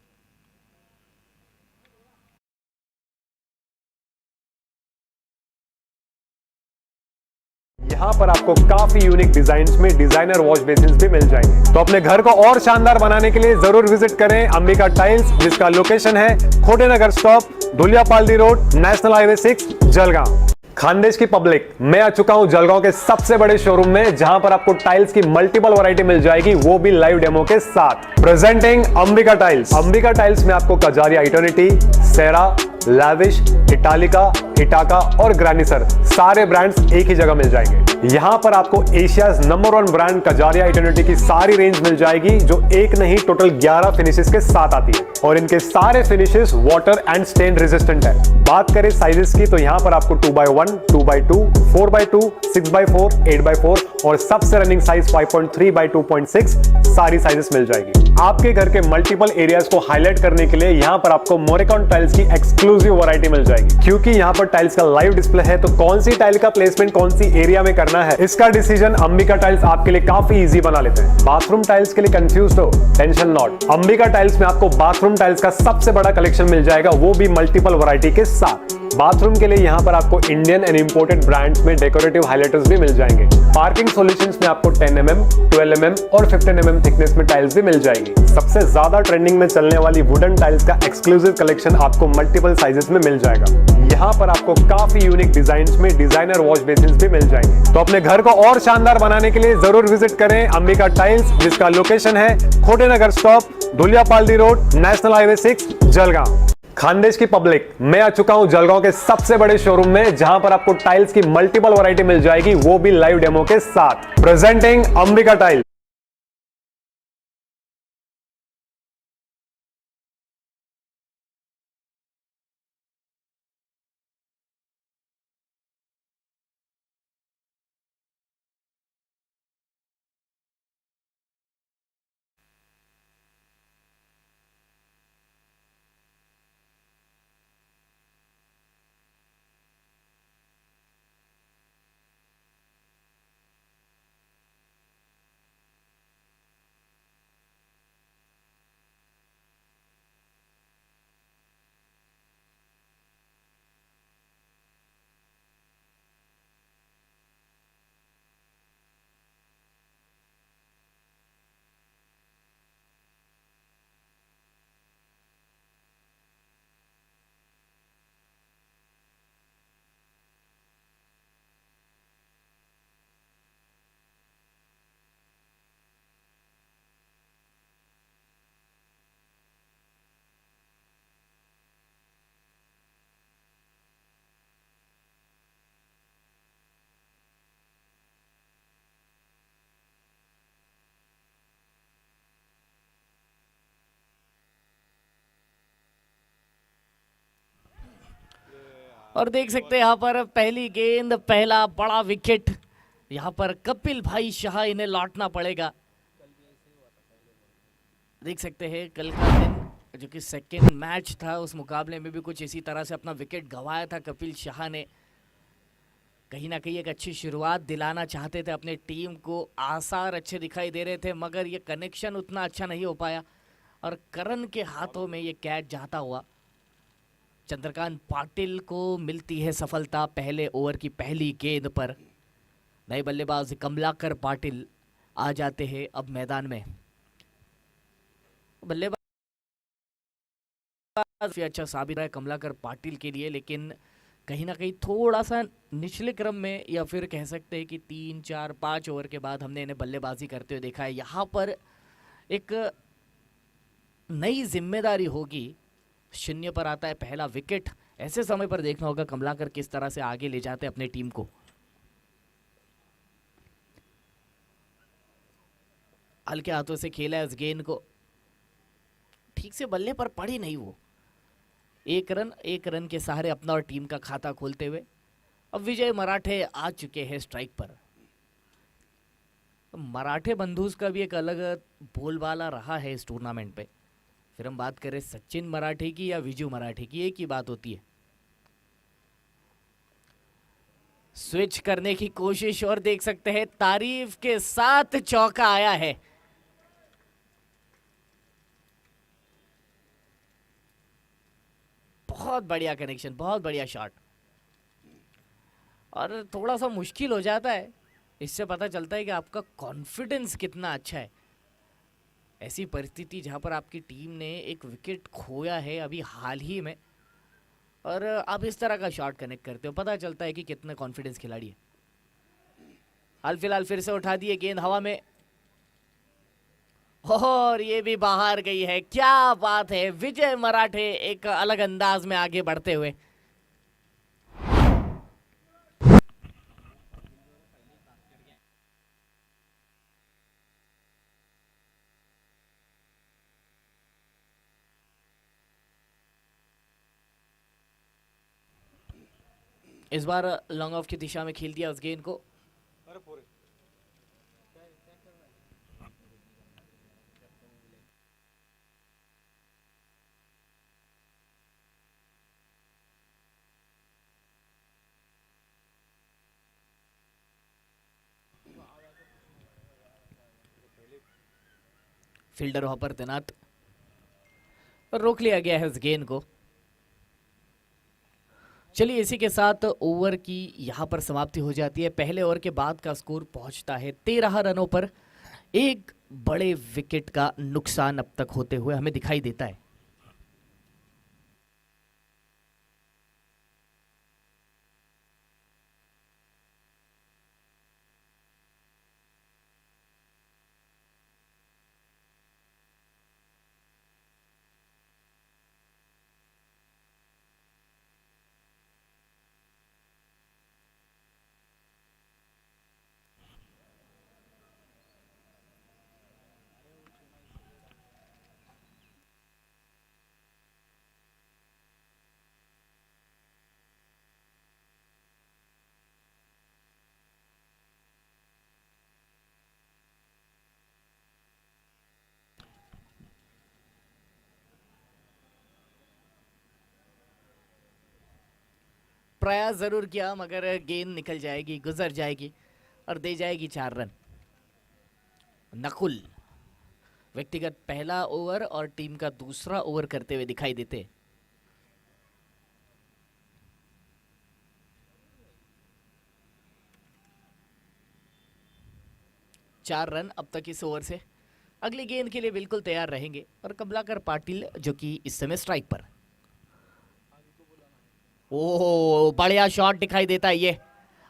यहाँ पर आपको काफी यूनिक डिजाइन्स में डिजाइनर वॉश बेसिन्स भी मिल जाएंगे। तो अपने घर को और शानदार बनाने के लिए जरूर विजिट करें अंबिका टाइल्स, जिसका लोकेशन है Khotenagar stop, Dhuliapaldi road, national highway 6, Jalgaon. Khandesh की पब्लिक, मैं आ चुका हूं जलगांव के सबसे बड़े शोरूम में, जहां पर आपको टाइल्स की मल्टीपल वैरायटी मिल जाएगी, वो भी लाइव डेमो के साथ। Presenting Ambika tiles. Ambika tiles में आपको कजारिया इटर्निटी, सेरा, लैविश, इटालिका, इटाका और ग्रैनिसर सारे ब्रांड्स एक ही जगह मिल जाएंगे। यहां पर आपको Asia's number 1 brand Kajaria eternity की सारी रेंज मिल जाएगी, जो एक नहीं टोटल 11 फिनिशेस के साथ आती है, और इनके सारे finishes water and stain resistant है। बात करें साइजेस की, तो यहां पर आपको 2x1, 2x2, 4x2, 6x4, 8x4 और सबसे रनिंग साइज 5.3x2.6 सारी साइजेस मिल जाएगी। आपके घर के मल्टीपल एरियाज को हाईलाइट करने के लिए यहां पर आपको मोरेकॉन टाइल्स की एक्सक्लूसिव वैरायटी मिल जाएगी। क्योंकि यहां पर टाइल्स का लाइव डिस्प्ले है, तो कौन सी टाइल का प्लेसमेंट कौन सी एरिया में करना है, इसका डिसीजन अंबिका टाइल्स आपके लिए काफी इजी बना लेते हैं। बाथरूम टाइल्स के लिए कंफ्यूज हो, टेंशन नॉट। अंबिका टाइल्स में आपको बाथरूम टाइल्स का सबसे बड़ा कलेक्शन मिल जाएगा, वो भी मल्टीपल वैरायटी के साथ। बाथरूम के लिए यहाँ पर आपको इंडियन एंड इंपोर्टेड ब्रांड्स में डेकोरेटिव हाइलाइटर्स भी मिल जाएंगे। पार्किंग सॉल्यूशंस में आपको 10 mm, 12 mm और 15 mm थिकनेस में टाइल्स भी मिल जाएगी। सबसे ज्यादा ट्रेंडिंग में चलने वाली वुडन टाइल्स का एक्सक्लूसिव कलेक्शन आपको मल्टीपल साइजेस में मिल जाएगा। यहाँ पर आपको काफी यूनिक डिजाइन्स में डिजाइनर वॉश बेसिन्स भी मिल जाएंगे। तो अपने घर को और शानदार बनाने के लिए जरूर विजिट करें अंबिका टाइल्स, जिसका लोकेशन है Khotenagar stop, Dhuliapaldi road, national highway 6, Jalgaon. Khandesh की पब्लिक, मैं आ चुका हूं जलगांव के सबसे बड़े शोरूम में, जहां पर आपको टाइल्स की मल्टीपल वैरायटी मिल जाएगी, वो भी लाइव डेमो के साथ। Presenting Ambika tiles. और देख सकते हैं यहाँ पर पहली गेंद, पहला बड़ा विकेट। यहाँ पर कपिल भाई शाह, इन्हें लौटना पड़ेगा। देख सकते हैं कल का दिन जो कि सेकेंड मैच था, उस मुकाबले में भी कुछ इसी तरह से अपना विकेट गंवाया था कपिल शाह ने। कहीं ना कहीं एक अच्छी शुरुआत दिलाना चाहते थे अपने टीम को, आसार अच्छे दिखाई दे रहे थे, मगर ये कनेक्शन उतना अच्छा नहीं हो पाया, और करण के हाथों में ये कैच जाता हुआ चंद्रकांत पाटिल को मिलती है सफलता पहले ओवर की पहली गेंद पर। नए बल्लेबाज कमलाकर पाटिल आ जाते हैं अब मैदान में। बल्लेबाज अच्छा साबित रहा है कमलाकर पाटिल के लिए, लेकिन कहीं ना कहीं थोड़ा सा निचले क्रम में, या फिर कह सकते हैं कि 3, 4, 5 ओवर के बाद हमने इन्हें बल्लेबाजी करते हुए देखा है। यहाँ पर एक नई जिम्मेदारी होगी। 0 पर आता है पहला विकेट। ऐसे समय पर देखना होगा कमलाकर किस तरह से आगे ले जाते हैं अपने टीम को। हल्के हाथों से खेला है उस गेंद को, ठीक से बल्ले पर पड़ी नहीं वो। एक रन के सहारे अपना और टीम का खाता खोलते हुए अब विजय मराठे आ चुके हैं स्ट्राइक पर। मराठे बंधुस का भी एक अलग बोलबाला रहा है इस टूर्नामेंट पे। फिर हम बात करें सचिन मराठे की या विजू मराठे की, एक ही बात होती है। स्विच करने की कोशिश और देख सकते हैं तारीफ के साथ चौका आया है। बहुत बढ़िया कनेक्शन, बहुत बढ़िया शॉट। और थोड़ा सा मुश्किल हो जाता है, इससे पता चलता है कि आपका कॉन्फिडेंस कितना अच्छा है। ऐसी परिस्थिति जहां पर आपकी टीम ने एक विकेट खोया है अभी हाल ही में, और आप इस तरह का शॉट कनेक्ट करते हो, पता चलता है कि कितना कॉन्फिडेंस खिलाड़ी है। हाल फिलहाल फिर से उठा दिए गेंद हवा में, और ये भी बाहर गई है। क्या बात है, विजय मराठे एक अलग अंदाज में आगे बढ़ते हुए। इस बार लॉन्ग ऑफ की दिशा में खेल दिया उस गेंद को। फील्डर वहां पर तैनात, और रोक लिया गया है उस गेंद को। चलिए इसी के साथ ओवर की यहां पर समाप्ति हो जाती है। पहले ओवर के बाद का स्कोर पहुंचता है 13 रनों पर। एक बड़े विकेट का नुकसान अब तक होते हुए हमें दिखाई देता है। प्रयास जरूर किया मगर गेंद निकल जाएगी, गुजर जाएगी और दे जाएगी 4 रन। नकुल व्यक्तिगत पहला ओवर और टीम का दूसरा ओवर करते हुए दिखाई देते। 4 रन अब तक इस ओवर से। अगली गेंद के लिए बिल्कुल तैयार रहेंगे, और कमलाकर पाटिल जो कि इस समय स्ट्राइक पर। ओह बढ़िया शॉट दिखाई देता है ये,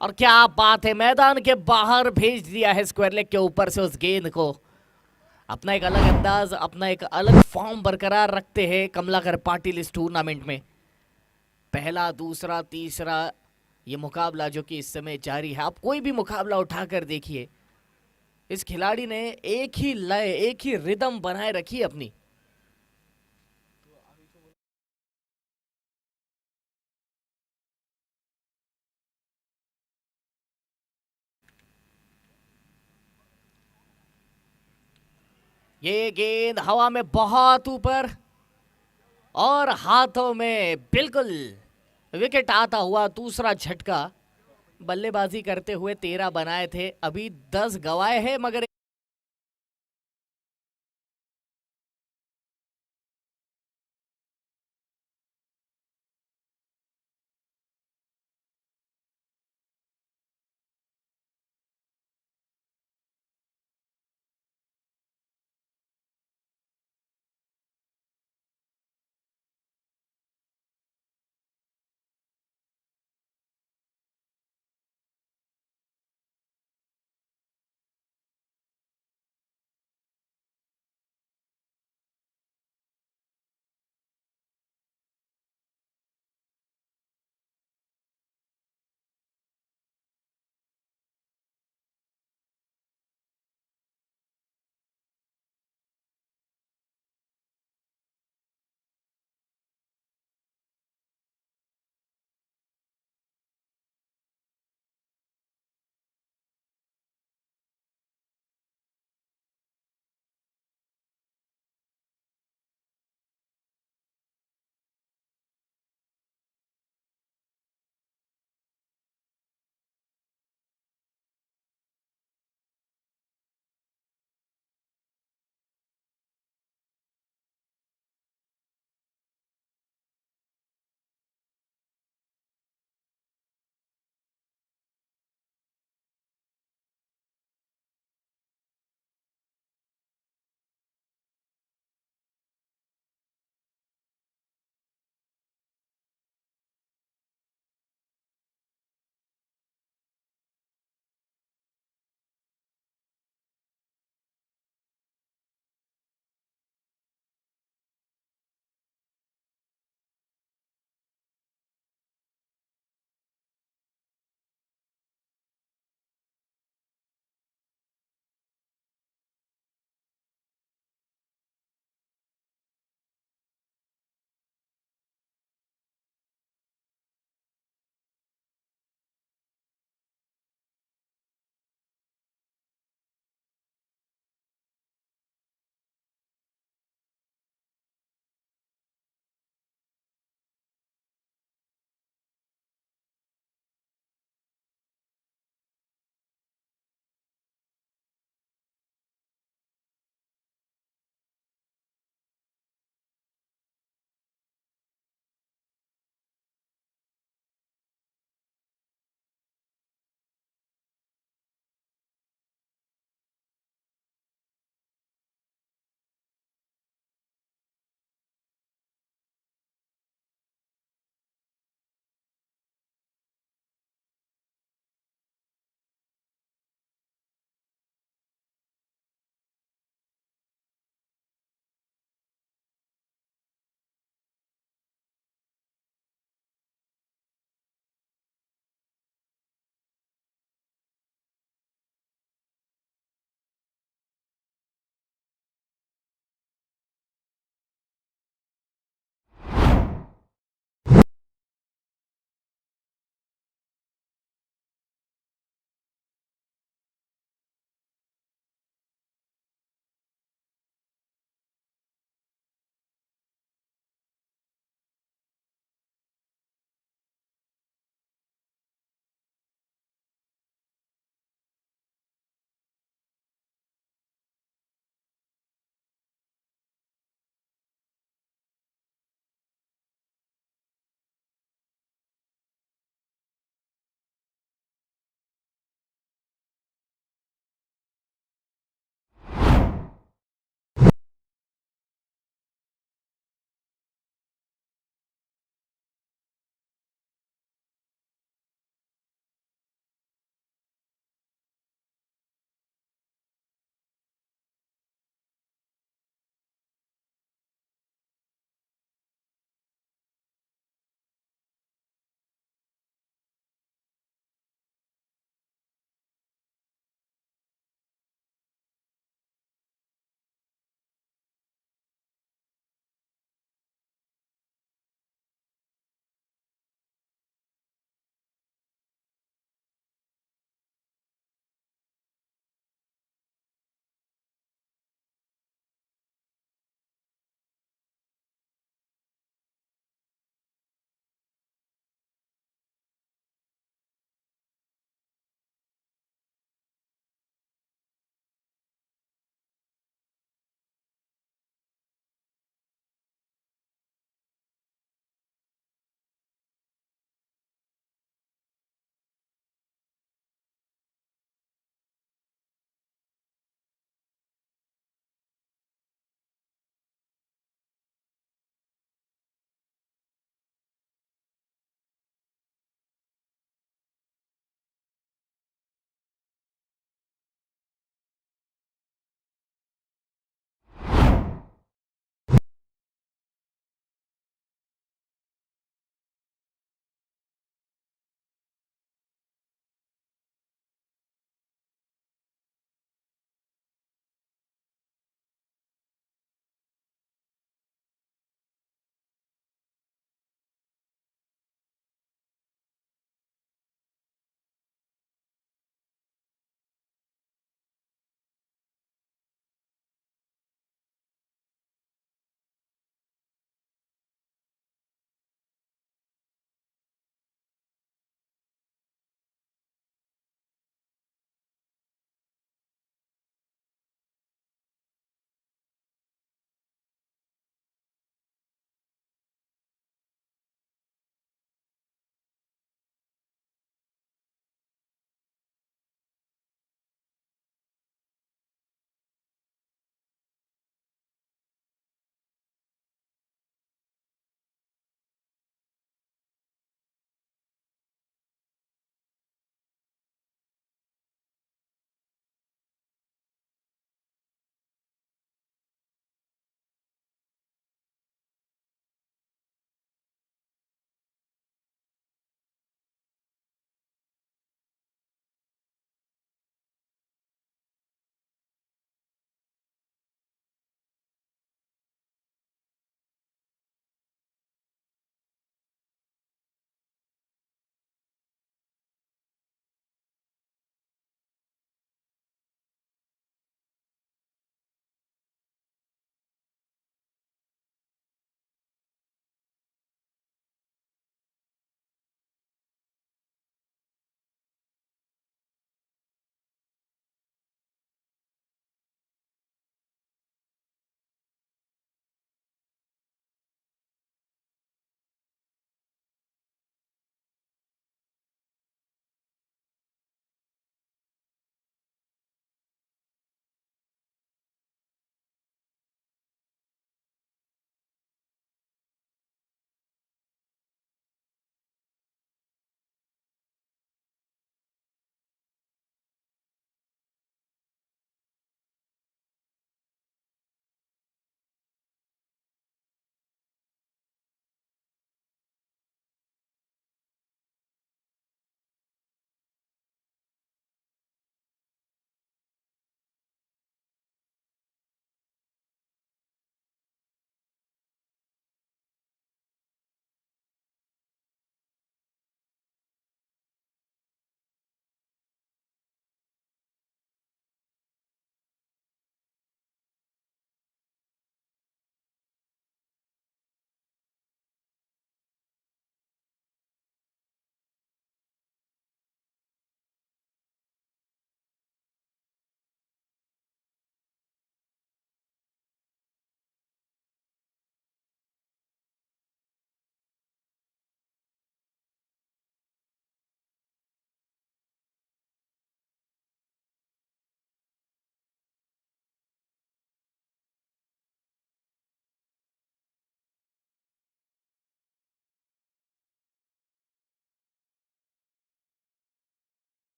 और क्या बात है, मैदान के बाहर भेज दिया है स्क्वायर लेग के ऊपर से उस गेंद को। अपना एक अलग अंदाज, अपना एक अलग फॉर्म बरकरार रखते हैं कमलाकर पाटिल इस टूर्नामेंट में। पहला, दूसरा, तीसरा ये मुकाबला जो कि इस समय जारी है। आप कोई भी मुकाबला उठाकर देखिए, इस खिलाड़ी ने एक ही लय, एक ही रिदम बनाए रखी है अपनी। ये गेंद हवा में बहुत ऊपर, और हाथों में बिल्कुल विकेट आता हुआ दूसरा झटका। बल्लेबाजी करते हुए 13 बनाए थे, अभी 10 गवाए हैं, मगर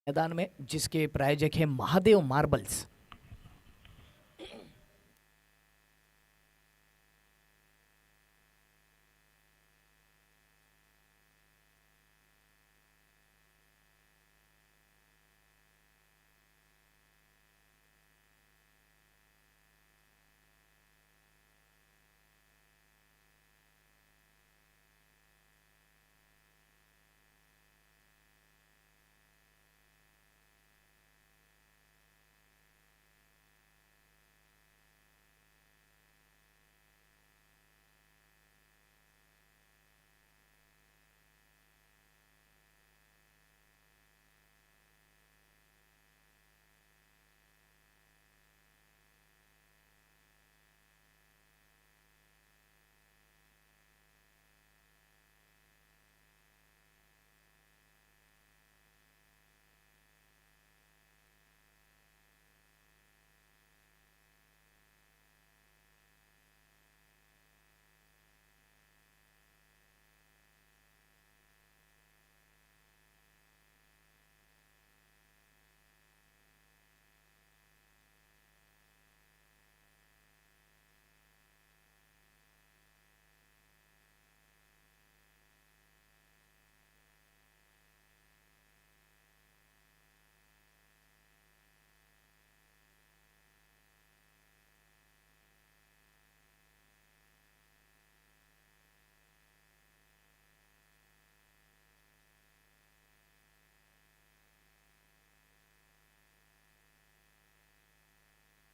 मैदान में, जिसके प्रायोजक है महादेव मार्बल्स।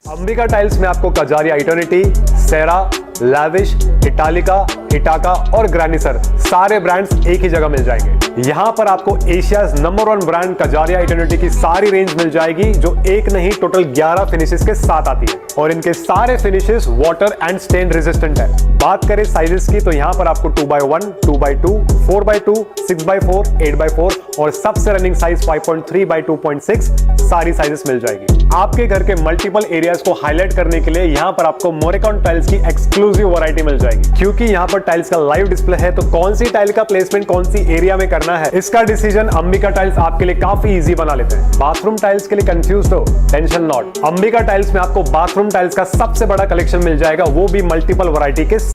अंबिका टाइल्स में आपको कजारिया इटर्निटी, सेरा, लैविश, इटालिका, इटाका और ग्रैनिसर सारे ब्रांड्स एक ही जगह मिल जाएंगे। यहां पर आपको Asia's number 1 brand Kajaria eternity की सारी रेंज मिल जाएगी, जो एक नहीं टोटल 11 फिनिशेस के साथ आती है और इनके सारे finishes water and stain resistant है। बात करें साइजेस की तो यहां पर आपको 2x1, 2x2, 4x2, 6x4, 8x4 और सबसे रनिंग साइज 5.3x2.6 सारी साइजेस मिल जाएगी। आपके घर के मल्टीपल एरियाज को हाईलाइट करने के लिए यहां पर आपको मोरेकॉन टाइल्स की एक्सक्लूसिव वैरायटी मिल जाएगी। क्योंकि यहां पर टाइल्स का लाइव डिस्प्ले है तो कौन सी टाइल का प्लेसमेंट कौन सी एरिया में करना है, इसका डिसीजन अंबिका टाइल्स आपके लिए काफी इजी बना लेते हैं। बाथरूम टाइल्स के लिए कंफ्यूज हो, टेंशन नॉट। अंबिका टाइल्स में आपको बाथरूम टाइल्स का सबसे बड़ा कलेक्शन मिल जाएगा, वो भी मल्टीपल वैरायटी के।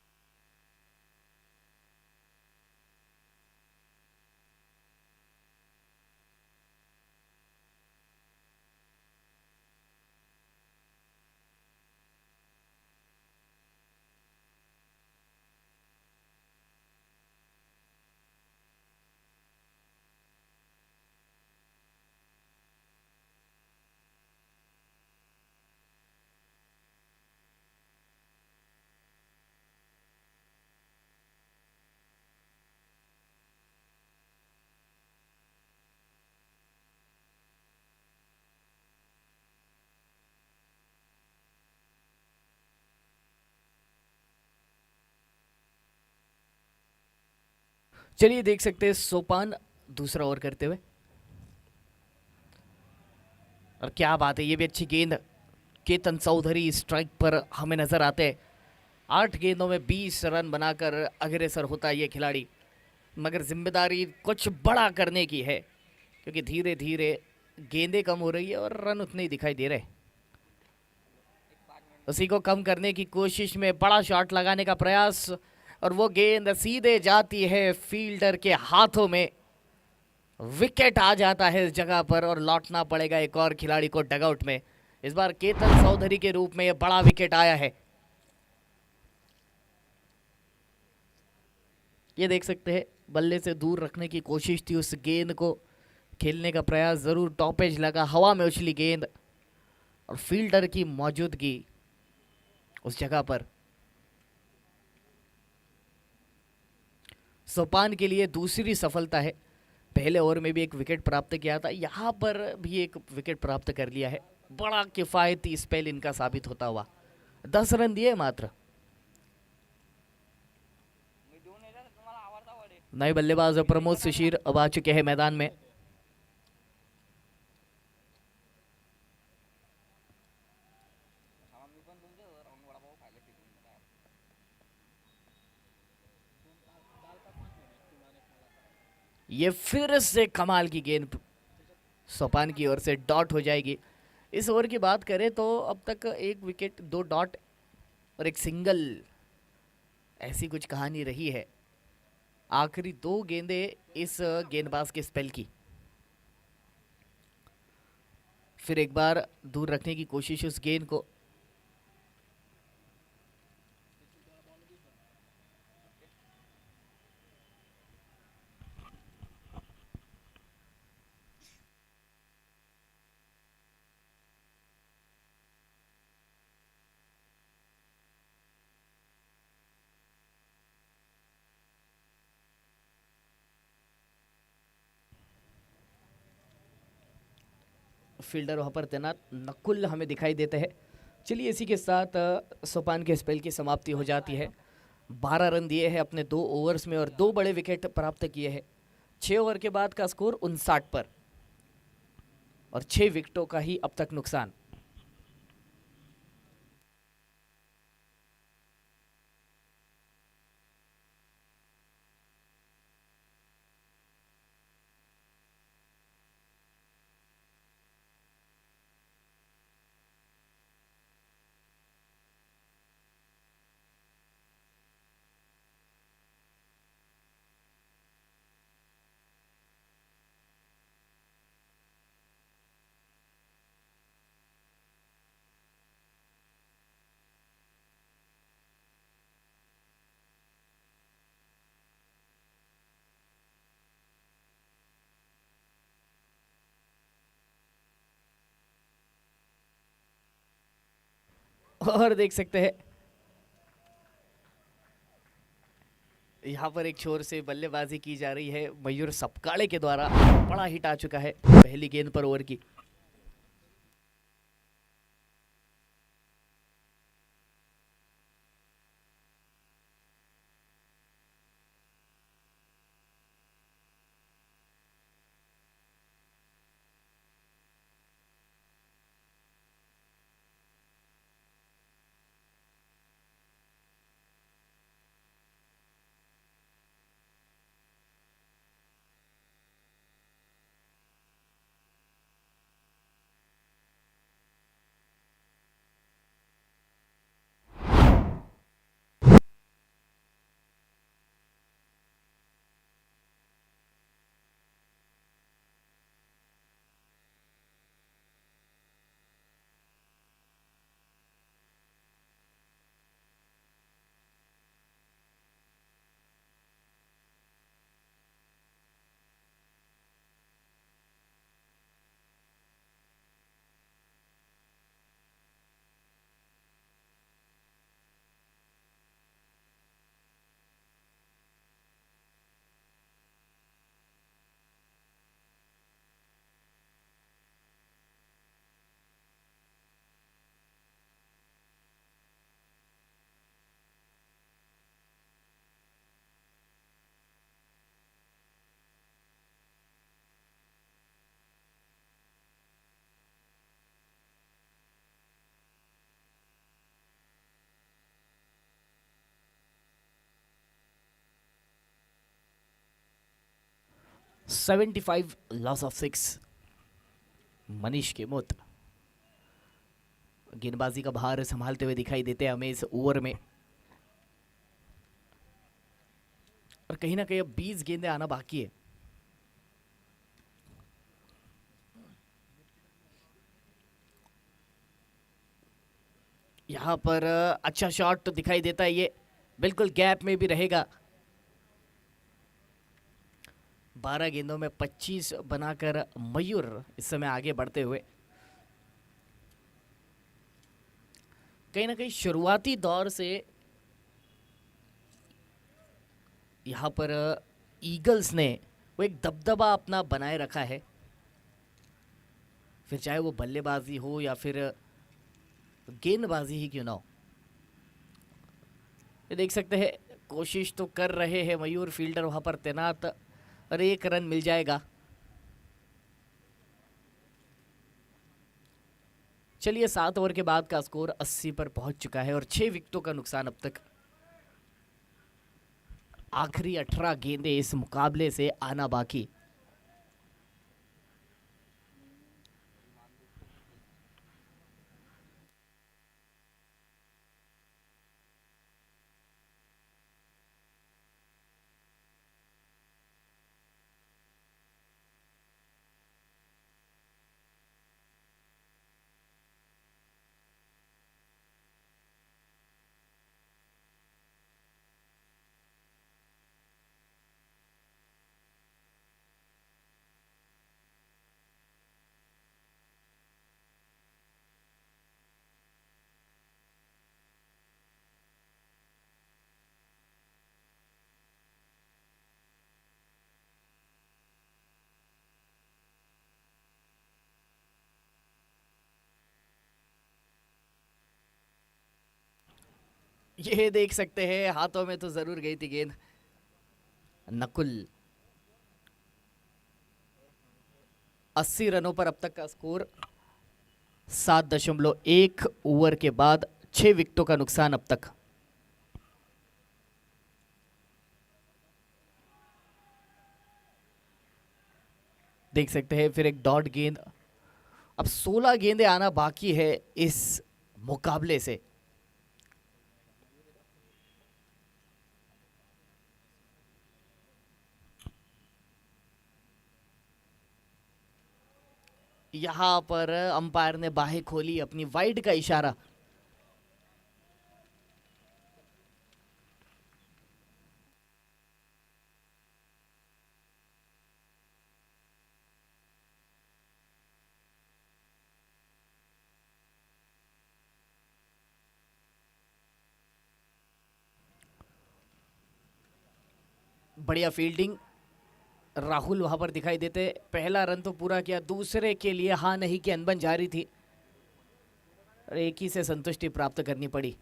चलिए देख सकते हैं सोपान दूसरा ओवर करते हुए। और क्या बात है, ये भी अच्छी गेंद। केतन चौधरी स्ट्राइक पर हमें नजर आते हैं। 8 गेंदों में 20 रन बनाकर अग्रसर होता है ये खिलाड़ी, मगर जिम्मेदारी कुछ बड़ा करने की है, क्योंकि धीरे धीरे गेंदें कम हो रही है और रन उतने ही दिखाई दे रहे। उसी को कम करने की कोशिश में बड़ा शॉट लगाने का प्रयास, और वो गेंद सीधे जाती है फील्डर के हाथों में। विकेट आ जाता है इस जगह पर और लौटना पड़ेगा एक और खिलाड़ी को डगआउट में। इस बार केतन चौधरी के रूप में यह बड़ा विकेट आया है। ये देख सकते हैं बल्ले से दूर रखने की कोशिश थी, उस गेंद को खेलने का प्रयास जरूर, टॉपेज लगा, हवा में उछली गेंद और फील्डर की मौजूदगी उस जगह पर। सोपान के लिए दूसरी सफलता है। पहले ओवर में भी एक विकेट प्राप्त किया था, यहाँ पर भी एक विकेट प्राप्त कर लिया है। बड़ा किफायती स्पेल इनका साबित होता हुआ। 10 रन दिए मात्र। नए बल्लेबाज प्रमोद शिशिर अब आ चुके हैं मैदान में। ये फिर से कमाल की गेंद सोपान की ओर से डॉट हो जाएगी। इस ओवर की बात करें तो अब तक 1 विकेट 2 डॉट और 1 सिंगल, ऐसी कुछ कहानी रही है। आखिरी 2 गेंदे इस गेंदबाज के स्पेल की। फिर एक बार दूर रखने की कोशिश उस गेंद को। फील्डर वहां पर तैनात नकुल हमें दिखाई देते हैं। चलिए इसी के साथ सोपान के स्पेल की समाप्ति हो जाती है। 12 रन दिए हैं अपने 2 ओवर्स में और 2 बड़े विकेट प्राप्त किए हैं। 6 ओवर के बाद का स्कोर 59 पर और 6 विकेटों का ही अब तक नुकसान। और देख सकते हैं यहाँ पर एक छोर से बल्लेबाजी की जा रही है मयूर सपकाले के द्वारा। बड़ा हिट आ चुका है पहली गेंद पर ओवर की। $75 लॉस ऑफ 6। मनीष केमोत गेंदबाजी का भार संभालते हुए दिखाई देते हैं हमें इस ओवर में। और कहीं ना कहीं अब 20 गेंदें आना बाकी है। यहां पर अच्छा शॉट तो दिखाई देता है, ये बिल्कुल गैप में भी रहेगा। 12 गेंदों में 25 बनाकर मयूर इस समय आगे बढ़ते हुए। कहीं ना कहीं शुरुआती दौर से यहां पर ईगल्स ने वो एक दबदबा अपना बनाए रखा है, फिर चाहे वो बल्लेबाजी हो या फिर गेंदबाजी ही क्यों ना हो। ये देख सकते हैं कोशिश तो कर रहे हैं मयूर, फील्डर वहां पर तैनात और 1 रन मिल जाएगा। चलिए 7 ओवर के बाद का स्कोर 80 पर पहुंच चुका है और 6 विकेटों का नुकसान अब तक। आखिरी 18 गेंदें इस मुकाबले से आना बाकी। ये देख सकते हैं हाथों में तो जरूर गई थी गेंद। नकुल 80 रनों पर अब तक का स्कोर 7.1 ओवर के बाद 6 विकेटों का नुकसान अब तक। देख सकते हैं फिर एक डॉट गेंद। अब 16 गेंदें आना बाकी है इस मुकाबले से। यहां पर अंपायर ने बाहें खोली, अपनी वाइड का इशारा। बढ़िया फील्डिंग, राहुल वहां पर दिखाई देते। पहला रन तो पूरा किया, दूसरे के लिए हाँ नहीं की अनबन जारी थी और एक ही से संतुष्टि प्राप्त करनी पड़ी।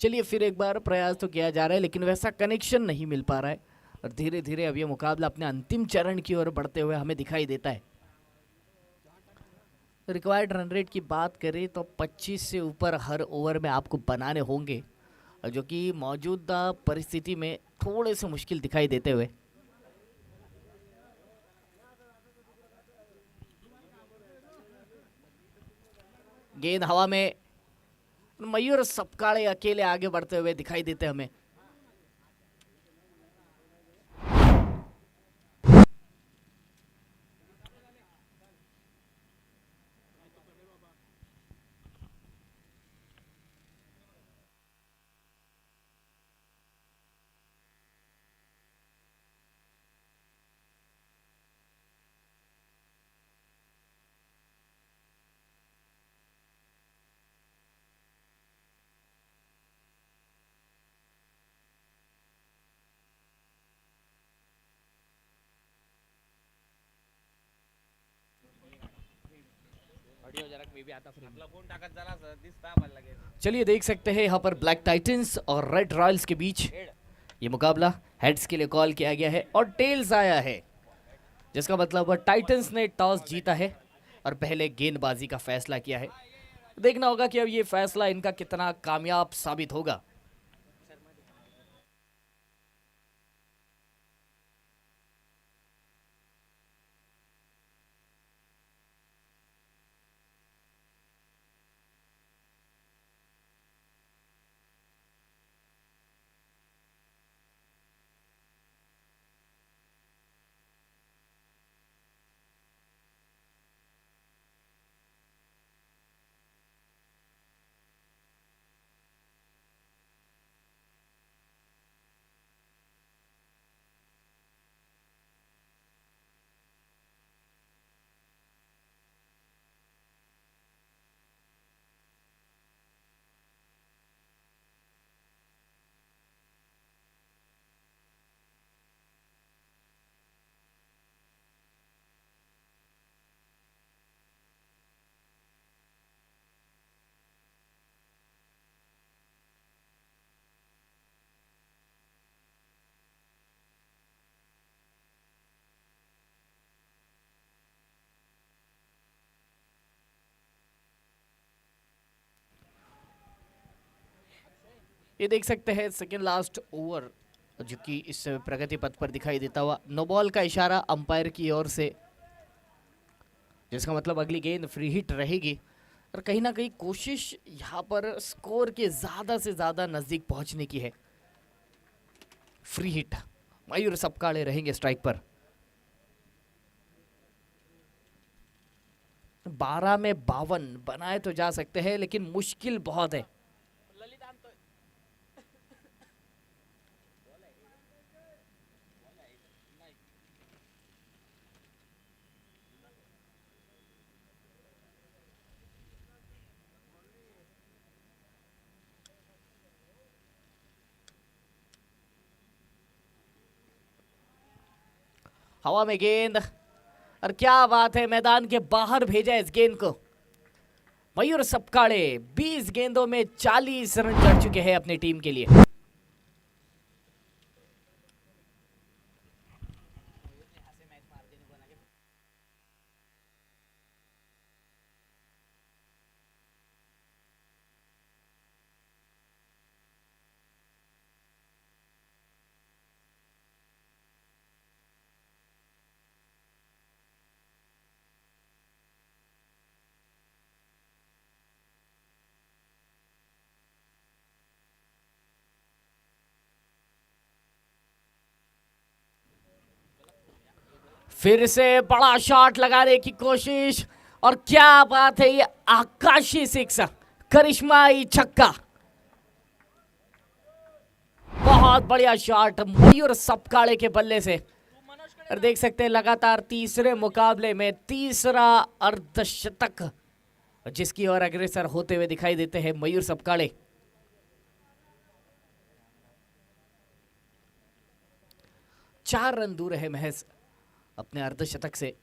चलिए फिर एक बार प्रयास तो किया जा रहा है लेकिन वैसा कनेक्शन नहीं मिल पा रहा है और धीरे धीरे अब ये मुकाबला अपने अंतिम चरण की ओर बढ़ते हुए हमें दिखाई देता है। रिक्वायर्ड रन रेट की बात करें तो 25 से ऊपर हर ओवर में आपको बनाने होंगे, जो कि मौजूदा परिस्थिति में थोड़े से मुश्किल दिखाई देते हुए। गेंद हवा में, मयूर सपकाले अकेले आगे बढ़ते हुए दिखाई देते हमें। चलिए देख सकते हैं यहाँ पर ब्लैक टाइटंस और रेड रॉयल्स के बीच ये मुकाबला हेड्स के लिए कॉल किया गया है और टेल्स आया है, जिसका मतलब टाइटंस ने टॉस जीता है और पहले गेंदबाजी का फैसला किया है। देखना होगा कि अब ये फैसला इनका कितना कामयाब साबित होगा। ये देख सकते हैं सेकेंड लास्ट ओवर जो कि इस प्रगति पथ पर दिखाई देता हुआ। नो बॉल का इशारा अंपायर की ओर से, जिसका मतलब अगली गेंद फ्री हिट रहेगी और कहीं ना कहीं कोशिश यहाँ पर स्कोर के ज्यादा से ज्यादा नजदीक पहुंचने की है। फ्री हिट, मयूर सपकाले रहेंगे स्ट्राइक पर। 12 में 52 बनाए तो जा सकते हैं लेकिन मुश्किल बहुत है। हवा में गेंद, और क्या बात है, मैदान के बाहर भेजा इस गेंद को। मयूर सपकाड़े 20 गेंदों में 40 रन कर चुके हैं अपनी टीम के लिए। फिर से बड़ा शॉट लगाने की कोशिश, और क्या बात है, ये आकाशी सिक्स, करिश्माई छक्का। बहुत बढ़िया शॉट मयूर सपकाड़े के बल्ले से। और देख सकते हैं लगातार तीसरे मुकाबले में तीसरा अर्धशतक जिसकी ओर अग्रसर होते हुए दिखाई देते हैं मयूर सपकाड़े। चार रन दूर है महज अपने अर्धशतक से।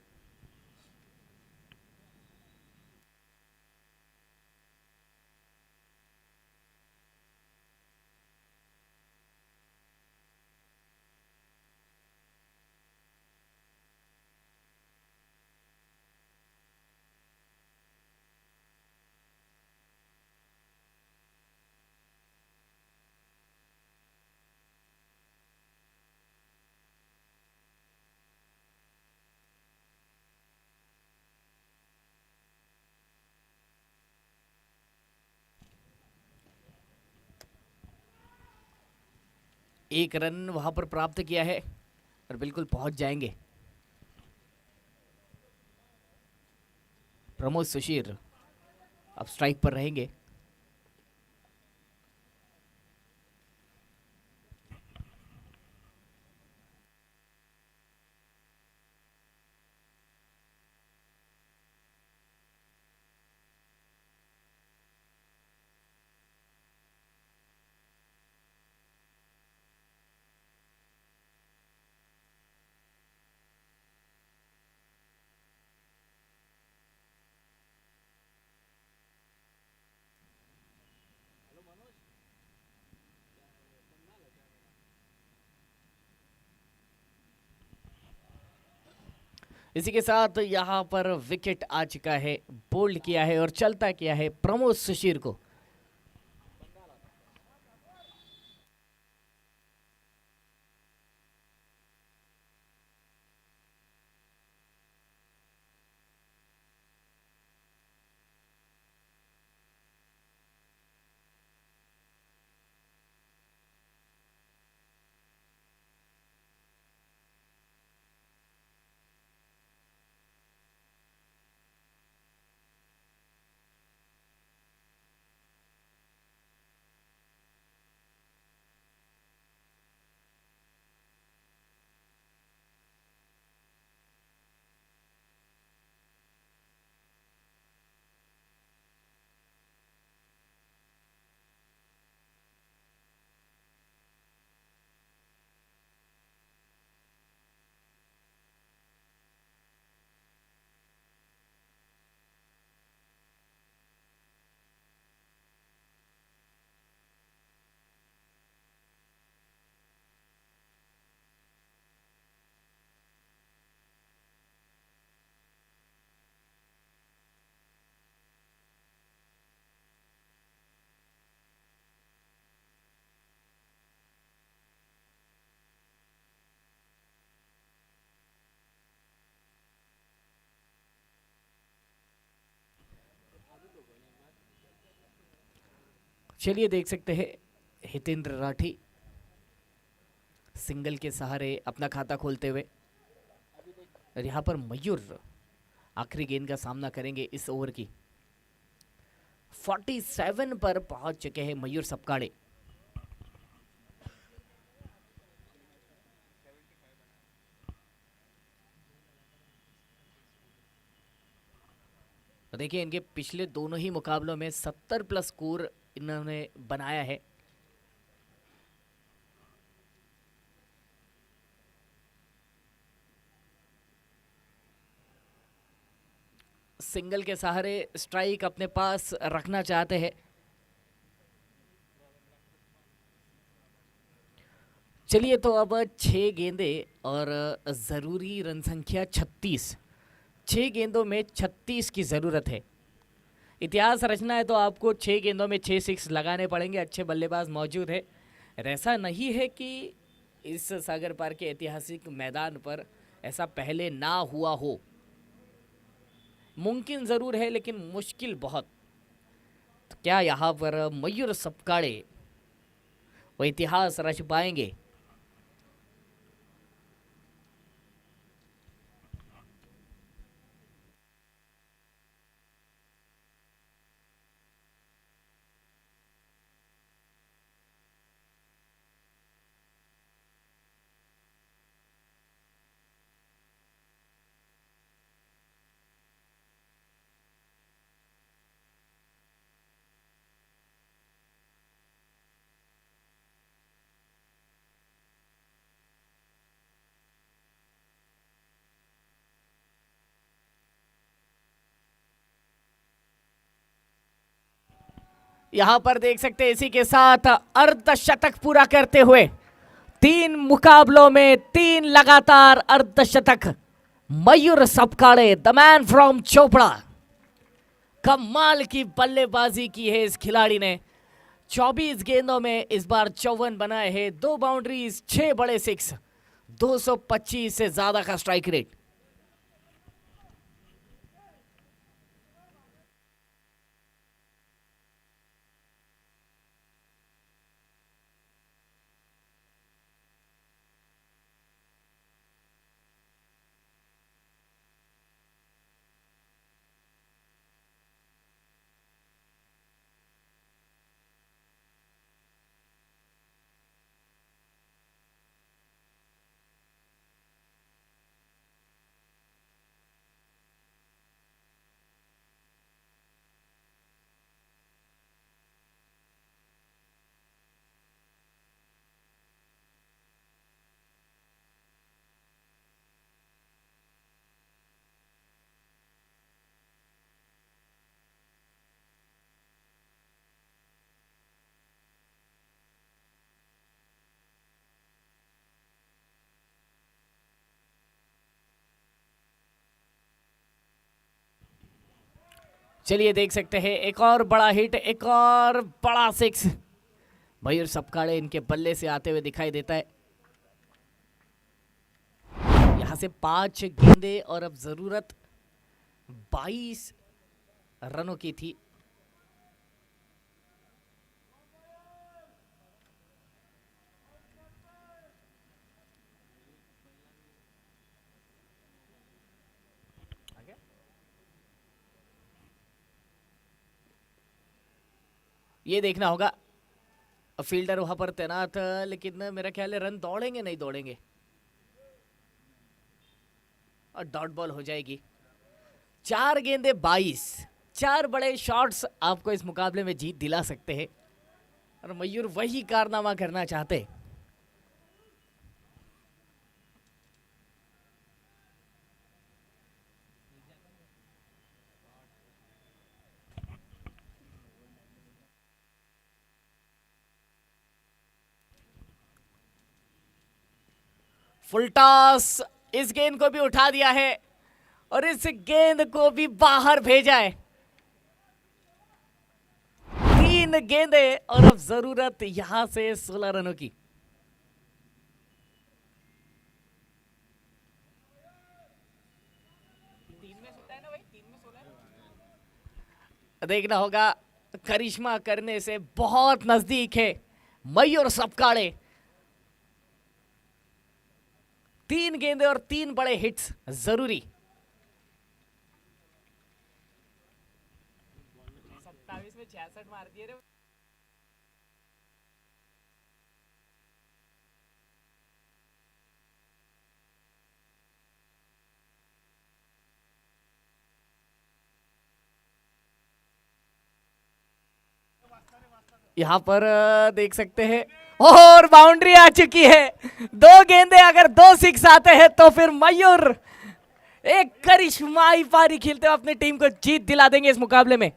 एक रन वहां पर प्राप्त किया है और बिल्कुल पहुंच जाएंगे। प्रमोद सुशीर अब स्ट्राइक पर रहेंगे। इसी के साथ यहाँ पर विकेट आ चुका है, बोल्ड किया है और चलता किया है प्रमोद सुशीर को। चलिए देख सकते हैं हितेंद्र राठी सिंगल के सहारे अपना खाता खोलते हुए, और यहाँ पर मयूर आखिरी गेंद का सामना करेंगे इस ओवर की। 47 पर पहुंच चुके हैं मयूर सपकाड़े। देखिए इनके पिछले दोनों ही मुकाबलों में 70 प्लस स्कोर इन्होंने बनाया है। सिंगल के सहारे स्ट्राइक अपने पास रखना चाहते हैं। चलिए तो अब 6 गेंदे और ज़रूरी रन संख्या 36। 6 गेंदों में 36 की ज़रूरत है। इतिहास रचना है तो आपको 6 गेंदों में 6 सिक्स लगाने पड़ेंगे। अच्छे बल्लेबाज मौजूद है। ऐसा नहीं है कि इस सागर पार्क के ऐतिहासिक मैदान पर ऐसा पहले ना हुआ हो। मुमकिन ज़रूर है लेकिन मुश्किल बहुत। तो क्या यहाँ पर मयूर सपकाड़े वो इतिहास रच पाएंगे? यहां पर देख सकते हैं इसी के साथ अर्धशतक पूरा करते हुए 3 मुकाबलों में 3 लगातार अर्धशतक मयूर Sapkade, the man from Chopra. कमाल की बल्लेबाजी की है इस खिलाड़ी ने। 24 गेंदों में इस बार 54 बनाए हैं, 2 बाउंड्रीज, 6 बड़े सिक्स, 225 से ज्यादा का स्ट्राइक रेट। चलिए देख सकते हैं एक और बड़ा हिट, एक और बड़ा सिक्स मयूर सपकाड़े इनके बल्ले से आते हुए दिखाई देता है। यहां से 5 गेंदे और अब जरूरत 22 रनों की थी। ये देखना होगा, फील्डर वहां पर तैनात, लेकिन मेरा ख्याल है रन दौड़ेंगे नहीं दौड़ेंगे और डॉट बॉल हो जाएगी। 4 गेंदे 22, 4 बड़े शॉट्स आपको इस मुकाबले में जीत दिला सकते हैं और मयूर वही कारनामा करना चाहते हैं। फुल टॉस, इस गेंद को भी उठा दिया है और इस गेंद को भी बाहर भेजा है। 3 गेंदे और अब जरूरत यहां से 16 रनों की। देखना होगा, करिश्मा करने से बहुत नजदीक है मयूर सपकाड़े। 3 गेंदे और 3 बड़े हिट्स जरूरी। 27 में 66 मार दिए रे। यहां पर देख सकते हैं और बाउंड्री आ चुकी है। 2 गेंदे अगर 2 सिक्स आते हैं तो फिर मयूर एक करिश्माई पारी खेलते हुए अपनी टीम को जीत दिला देंगे इस मुकाबले में।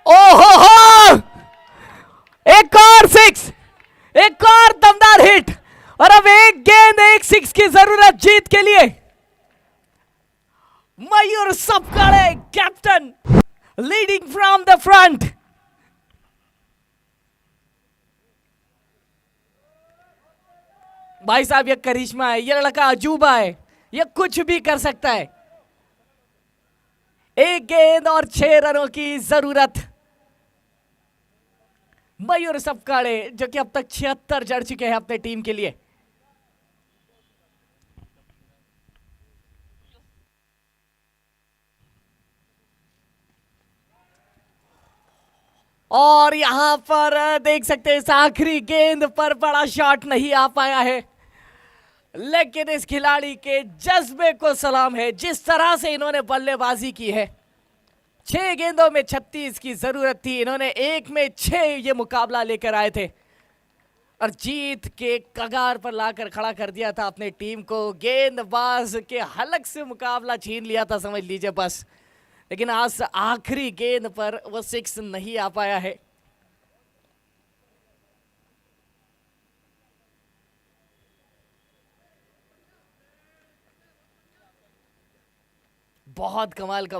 ओहो हो! एक और सिक्स, एक और दमदार हिट, और अब एक गेंद एक सिक्स की जरूरत जीत के लिए। Mayur Sapkale captain leading from the front. भाई साहब ये करिश्मा है, ये लड़का अजूबा है, ये कुछ भी कर सकता है। एक गेंद और 6 रनों की जरूरत। मयूर सपकाळे जो कि अब तक 76 जड़ चुके हैं अपने टीम के लिए। और यहां पर देख सकते हैं इस आखिरी गेंद पर बड़ा शॉट नहीं आ पाया है, लेकिन इस खिलाड़ी के जज्बे को सलाम है। जिस तरह से इन्होंने बल्लेबाजी की है, 6 गेंदों में 36 की जरूरत थी, इन्होंने 1 में 6 ये मुकाबला लेकर आए थे और जीत के कगार पर लाकर खड़ा कर दिया था अपने टीम को। गेंदबाज के हलक से मुकाबला छीन लिया था समझ लीजिए बस, लेकिन आज आखिरी गेंद पर वो 6 नहीं आ पाया है। बहुत कमाल का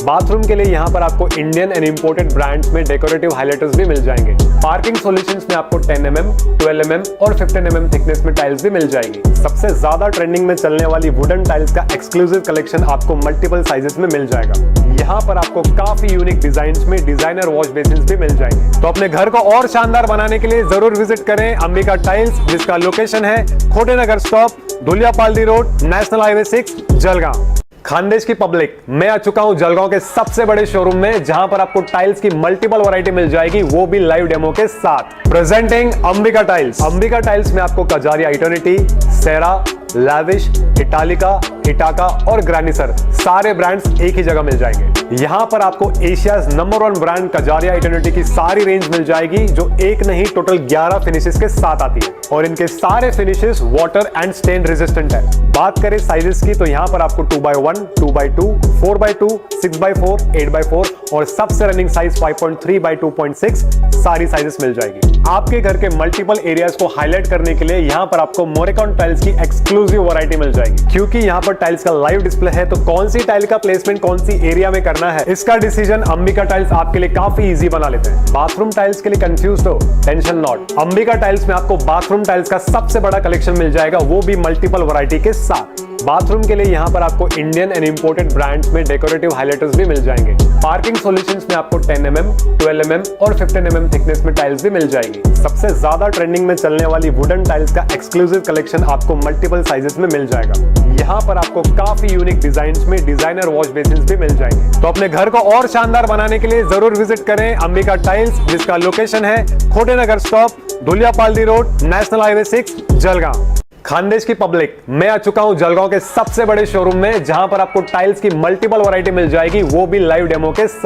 बाथरूम के लिए यहाँ पर आपको इंडियन एंड इंपोर्टेड ब्रांड्स में डेकोरेटिव हाइलाइटर्स भी मिल जाएंगे। पार्किंग सॉल्यूशंस में आपको 10 mm, 12 mm और 15 mm थिकनेस में टाइल्स भी मिल जाएंगी। सबसे ज्यादा ट्रेंडिंग में चलने वाली वुडन टाइल्स का एक्सक्लूसिव कलेक्शन आपको मल्टीपल साइजेस में मिल जाएगा। यहाँ पर आपको काफी यूनिक डिजाइन में डिजाइनर वॉश बेसिन भी मिल जाएंगे। तो अपने घर को और शानदार बनाने के लिए जरूर विजिट करें अंबिका टाइल्स, जिसका लोकेशन है Khotenagar stop, Dhuliapaldi road, national highway 6, Jalgaon. Khandesh की पब्लिक, मैं आ चुका हूं जलगांव के सबसे बड़े शोरूम में, जहां पर आपको टाइल्स की मल्टीपल वैरायटी मिल जाएगी, वो भी लाइव डेमो के साथ। Presenting Ambika tiles. Ambika tiles में आपको कजारिया इटर्निटी, सेरा, लैविश, इटालिका, इटाका और ग्रैनिसर सारे ब्रांड्स एक ही जगह मिल जाएंगे। यहां पर आपको Asia's number 1 brand Kajaria eternity की सारी रेंज मिल जाएगी, जो एक नहीं टोटल 11 फिनिशेस के साथ आती है, और इनके सारे finishes water and stain resistant है। बात करें साइजेस की तो यहां पर आपको 2x1, 2x2, 4x2, 6x4, 8x4 और सबसे रनिंग साइज 5.3x2.6 सारी साइजेस मिल जाएगी। आपके घर के मल्टीपल एरियाज को हाईलाइट करने के लिए यहां पर आपको मोरेकॉन टाइल्स की एक्सक्लूसिव वैरायटी मिल जाएगी। क्योंकि यहां पर टाइल्स का लाइव डिस्प्ले है, तो कौन सी टाइल का प्लेसमेंट कौन सी एरिया में करना है, इसका डिसीजन अंबिका टाइल्स आपके लिए काफी इजी बना लेते हैं। बाथरूम टाइल्स के लिए कंफ्यूज हो? Tension not. अंबिका टाइल्स में आपको बाथरूम टाइल्स का सबसे बड़ा कलेक्शन मिल जाएगा, वो भी मल्टीपल वैरायटी के साथ। बाथरूम के लिए यहाँ पर आपको इंडियन एंड इंपोर्टेड ब्रांड्स में डेकोरेटिव हाइलाइटर्स भी मिल जाएंगे। पार्किंग सॉल्यूशंस में आपको 10 mm, 12 mm और 15 mm थिकनेस में टाइल्स भी मिल जाएगी। सबसे ज्यादा ट्रेंडिंग में चलने वाली वुडन टाइल्स का एक्सक्लूसिव कलेक्शन आपको मल्टीपल साइजेस में मिल जाएगा। यहाँ पर आपको काफी यूनिक डिजाइन में डिजाइनर वॉश बेसिन भी मिल जाएंगे। तो अपने घर को और शानदार बनाने के लिए जरूर विजिट करें अंबिका टाइल्स, जिसका लोकेशन है Khotenagar stop, Dhuliapaldi road, national highway 6, Jalgaon. Khandesh की पब्लिक, मैं आ चुका हूं जलगांव के सबसे बड़े शोरूम में, जहां पर आपको टाइल्स की मल्टीपल वैरायटी मिल जाएगी, वो भी लाइव डेमो के साथ।